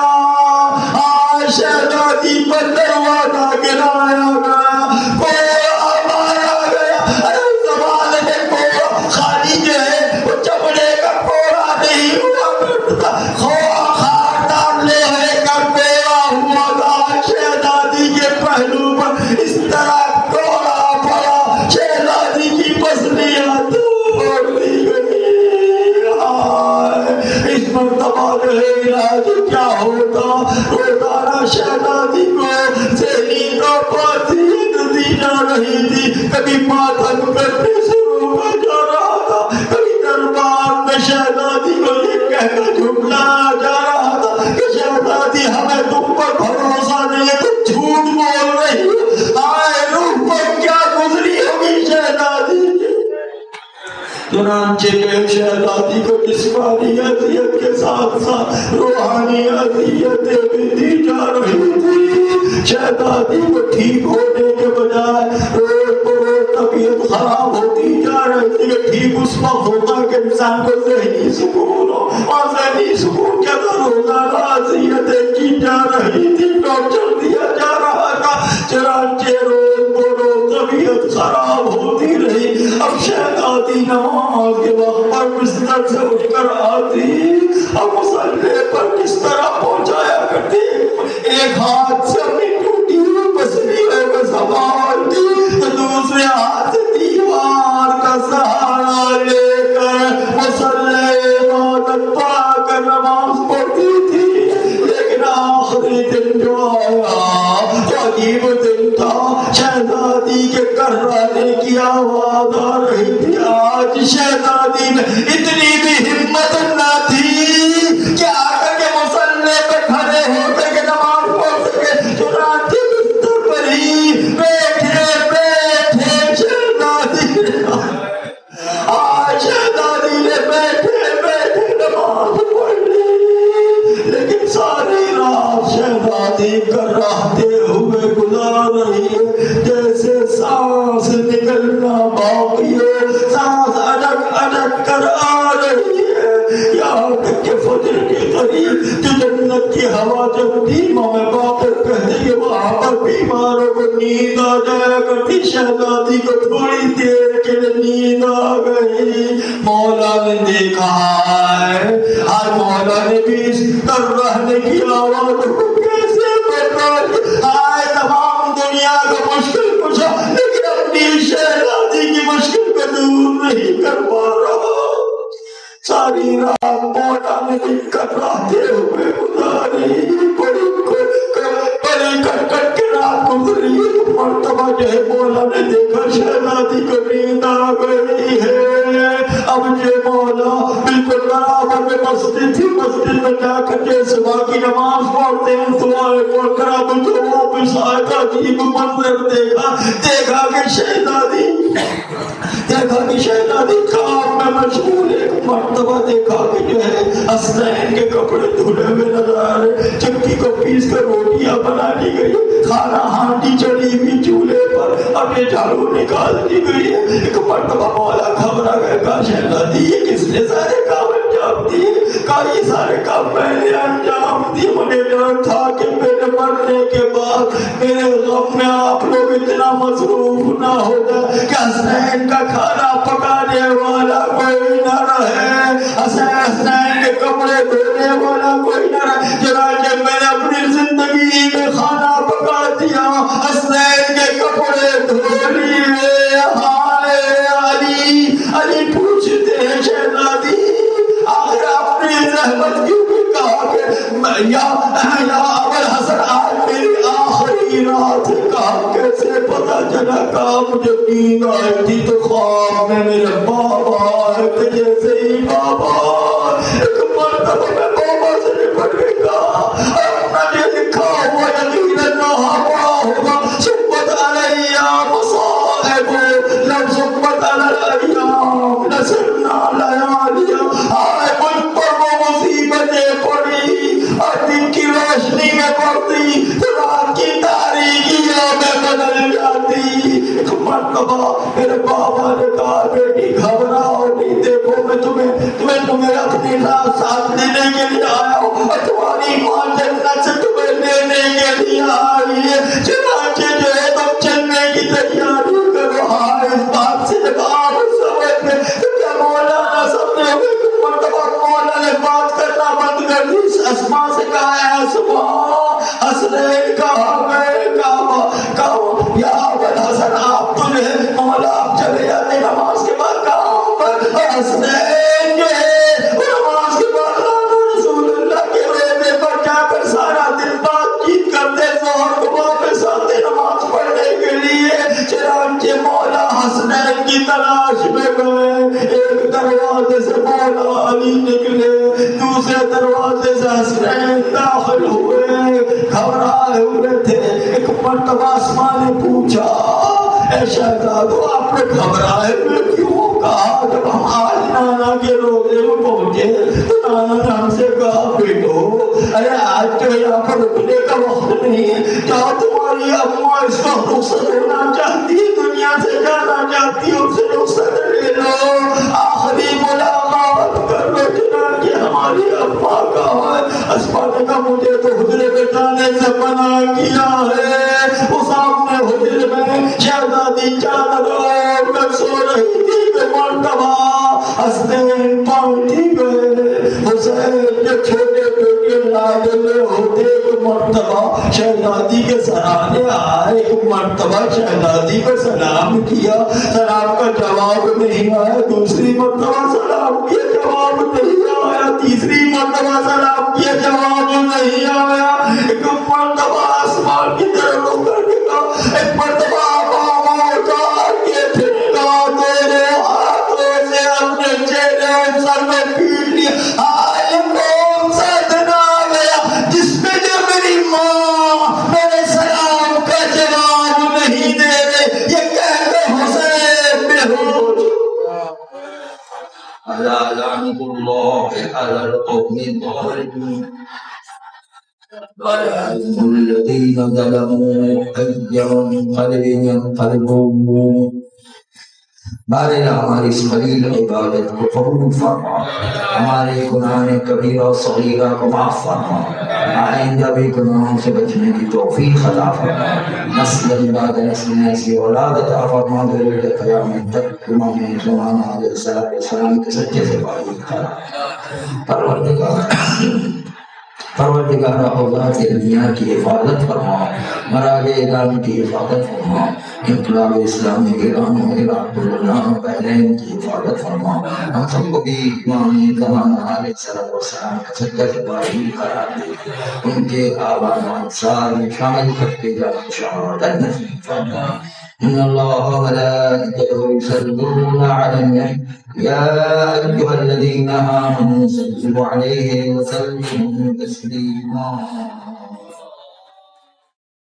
آج شہزادی پر دروازہ گرایا گیا، کوڑا مارا گیا۔ ارے زمانے میں کوڑا خالی جو ہے وہ چمڑے کا کوڑا نہیں ہوا کرتا، خاردار لوہے کا کوڑا ہوا تھا۔ شہزادی کے پہلو پر اس طرح کوڑا پڑا، شہزادی کی پسلیاں توڑ دی گئی۔ اس مرتبہ رہے علاج کیا ہوتا، روزانہ شہزادی کو ذہنی طور پر اذیت دی جا رہی تھی، کبھی ماتم کرنے سے روکا جا رہا تھا، کبھی دربار میں شہزادی کو یہ کہہ کر جھٹلایا جا رہا تھا کہ شہزادی ہمیں تم پر بھروسہ نہیں ہے، تم جھوٹ بول رہی ہو۔ آئے روح پر کیا گزری ہوگی شہزادی۔ چنانچہ شہزادی کو جسمانی اذیت کے ساتھ ساتھ روحانی اذیتیں بھی دی جا رہی تھی۔ شہزادی کو ٹھیک ہونے کے بجائے روز بروز طبیعت خراب ہوتی جا رہی تھی۔ یہ ٹھیک اس وقت ہوتا ہے کہ انسان کو ذہنی سکون ہو، اور ذہنی سکون کے اندر روزانہ اذیتیں کی جا رہی تھی، ٹارچر دیا جا رہا تھا، چنانچہ روز بروز طبیعت خراب ہوتی رہی۔ اب شہزادی نماز کے وقت پر بستر سے اٹھ کر آتی اور مصلی پر کس طرح پہنچایا کرتی، ایک ہاتھ سے اپنی ٹوٹی ہوئی تصویریں کو سنبھالتی تو دوسرے ہاتھ دیوار کا سہارا لے کر مصلی عبادت پڑھا کر نماز پڑھتی تھی۔ لیکن آخری دن جو آیا تو عجیب دن تھا، شہزادی کے کرانے کی آواز آ رہی تھی۔ آج شہزادی میں اتنی بھی ہمت نہ تھی کہ آ کر کے مصلی پہ کھڑے ہوتے کہ نماز پڑھ سکے، چنانچہ بستر پر ہی بیٹھے بیٹھے شہزادی نے بیٹھے بیٹھے نماز پڑھ لی۔ لیکن ساری رات شہزادی کراہتے ہوئے گزار رہی ہے، جیسے سانس نکلنا باقی ہے، سانس اٹک اٹک کر آ رہی ہے، یہاں تک کہ فجر کے قریب جو جنت کی ہوا چلتی، امام باقر کہتے کہ وہاں پر بیماروں کو نیند آ جایا کرتی، شہزادی کو تھوڑی دیر کے لیے نیند آ گئی۔ مولا نے دیکھا ہے، ہر مولا نے بھی اس کر رہنے کی آواز کو کیسے برداشت، آئے تمام دنیا کو مشکل کشا لیکن اپنی شہزادی کی مشکل کو دور نہیں کر پا رہا۔ ساری رات مولا نے بھی کراتے ہوئے گزاری، بڑی کٹ کٹ کے رات گزری۔ مرتبہ جو ہے مولا نے دیکھا شہزادی کو نیند آ گئی ہے۔ اب یہ مولا بالکل برابر میں مسجد تھی، مسجد میں جا کر کے صبح کی نماز پڑھتے ہیں، دعائیں پڑھ کر اب جو واپس آئے تھا، عجیب منظر دیکھا کہ شہزادی خواب میں مشغول ہے۔ مرتبہ دیکھا کہ جو ہے حسنین کے کپڑے دھلے ہوئے نظر آ رہے، چکی کو پیس کر روٹیاں بنا لی گئی، کھانا ہانڈی چڑھی ہوئی چولہے پر، اب یہ جھاڑو نکال دی گئی ہے۔ ایک مرتبہ مولا گھبرا گئے، کہا شہزادی یہ کس نے سارے کام انجام دیے؟ کہا یہ سارے کام میں نے انجام دیے، مجھے ڈر تھا کہ میرے مرنے کے بعد میرے غم میں آپ لوگ اتنا مصروف نہ ہو جائے کہ حسنین کا کھانا پکانے والا کوئی نہ رہے، حسنین کے کپڑے دھونے والا کوئی نہ رہے، چنانچہ میں نے اپنی زندگی میں کھانا پکا دیا، حسنین کے کپڑے دھو لیے۔ ہائے علی پوچھتے ہیں شہزادی آخر اپنی رحمت کیوں بھی کہا کہ یا ابوالحسن آج میری آخری رات، کہا کیسے پتا چلا؟ کہا مجھے نیند آئی تھی تو خواب میں میرے بابا آئے تھے، جیسے ہی بابا ایک مرتبہ میں بابا سے نپٹ کے کہا اپنا جو لکھا ہوا یقیناً نہ پڑا ہوگا، سبت علیہ مصائب لو سبت علیہ نصرنا لیالیا، آئے مجھ پر وہ مصیبتیں پڑی اور دن کی روشنی میں پڑتی تو رات کی تاریکیوں میں بدل جاتی۔ ایک مرتبہ میرے بابا نے کہا بیٹی گھبراؤ نہیں، دیکھو میں تمہیں اپنی ساتھ دینے کے لیے آیا ہوں اور تمہاری ماں جنت سے تمہیں لینے کے لیے آئی ہے، چنانچہ جو ہے تم چلنے کی تیاری کرو۔ ہاں اس بات سے جب آپ سمجھ میں تو کیا مولا نہ سمجھے ہوئے؟ مرتبہ مولا نے بات کرنا بند کر دی، اسما سے کہا ہے اسما، حسنین کہا گئے، کہا یا ابوالحسن آپ تو جو ہے مولا آپ چلے جاتے نماز کے بعد کام پر، اور حسنین جو ہے نماز کے بعد رسول اللہ کے روزے پر جا کر سارا دن بات چیت کرتے، ظہر کو واپس آتے نماز پڑھنے کے لیے۔ چنانچہ مولا حسنین کی تلاش میں گئے، ایک دروازے سے مولا علی نکلے، دوسرے دروازے سے حسنین داخل ہوئے، گھبرائے ہوئے تھے۔ ایک مرتبہ اسما نے پوچھا اے شہزادو آپ نے گھبرائے ہوئے کیوں؟ کہا جب ہم آج نانا کے روزے میں پہنچے تو نانا نے ہم سے کہا بیٹو ارے آج تو یہاں پر رکنے کا وقت نہیں ہے، کیا تمہاری اماں اس وقت رخصت ہونا چاہتی ہے، دنیا سے جانا چاہتی ہے، اس سے رخصت لے لو۔ حسنین پہنچی گئے حسین کے چھوٹے بیٹے لاڈلے ہوتے ایک مرتبہ شہزادی کے سرانے آئے ایک مرتبہ شہزادی کو سلام کیا سلام کا جواب نہیں آیا دوسری مرتبہ سلام کیا جواب نہیں آیا تیسری مرتبہ سلام کیا جواب نہیں آیا ایک مرتبہ آسمان کی طرف رخ کر دیا ایک مرتبہ آبا اتار کے پھینکا تیرے ہاتھوں سے اپنے چہرے سر میں پیٹ لیا آئے کون سا دن آ گیا جس میں جو میری ماں میرے سلام کا جواب نہیں دے رہے یہ کہہ کے حسین بے ہوش ألا لعنة الله على القوم الظالمين الذين ظلموا أي منقلب ينقلبون بارنا ہماری اس قلیل عبادت کو قبول فرما ہمارے گناہ کبیرہ و صغیرہ کو معاف فرما آئندہ بھی گناہوں سے بچنے کی توفیق عطا فرما نسل بعد نسل ایسی اولاد عطا فرما دل قیامت تک امام زمانہ علیہ السلام کے سچے سے پائی پروردگار اوقات دنیا کی حفاظت فرما مراج اعلام کی حفاظت فرما انقلاب اسلامی ایران و عراق و لبنان و بحرین کی حفاظت فرما ہم سب کو بھی امام زمانہ علیہ السلام کا سچا سپاہی قرار دے ان کے آباد و انصار میں شامل کر کے جان شہادت نصیب فرما إن الله وملائكته يصلون على النبي يا أيها الذين آمنوا صلوا عليه وسلموا تسليما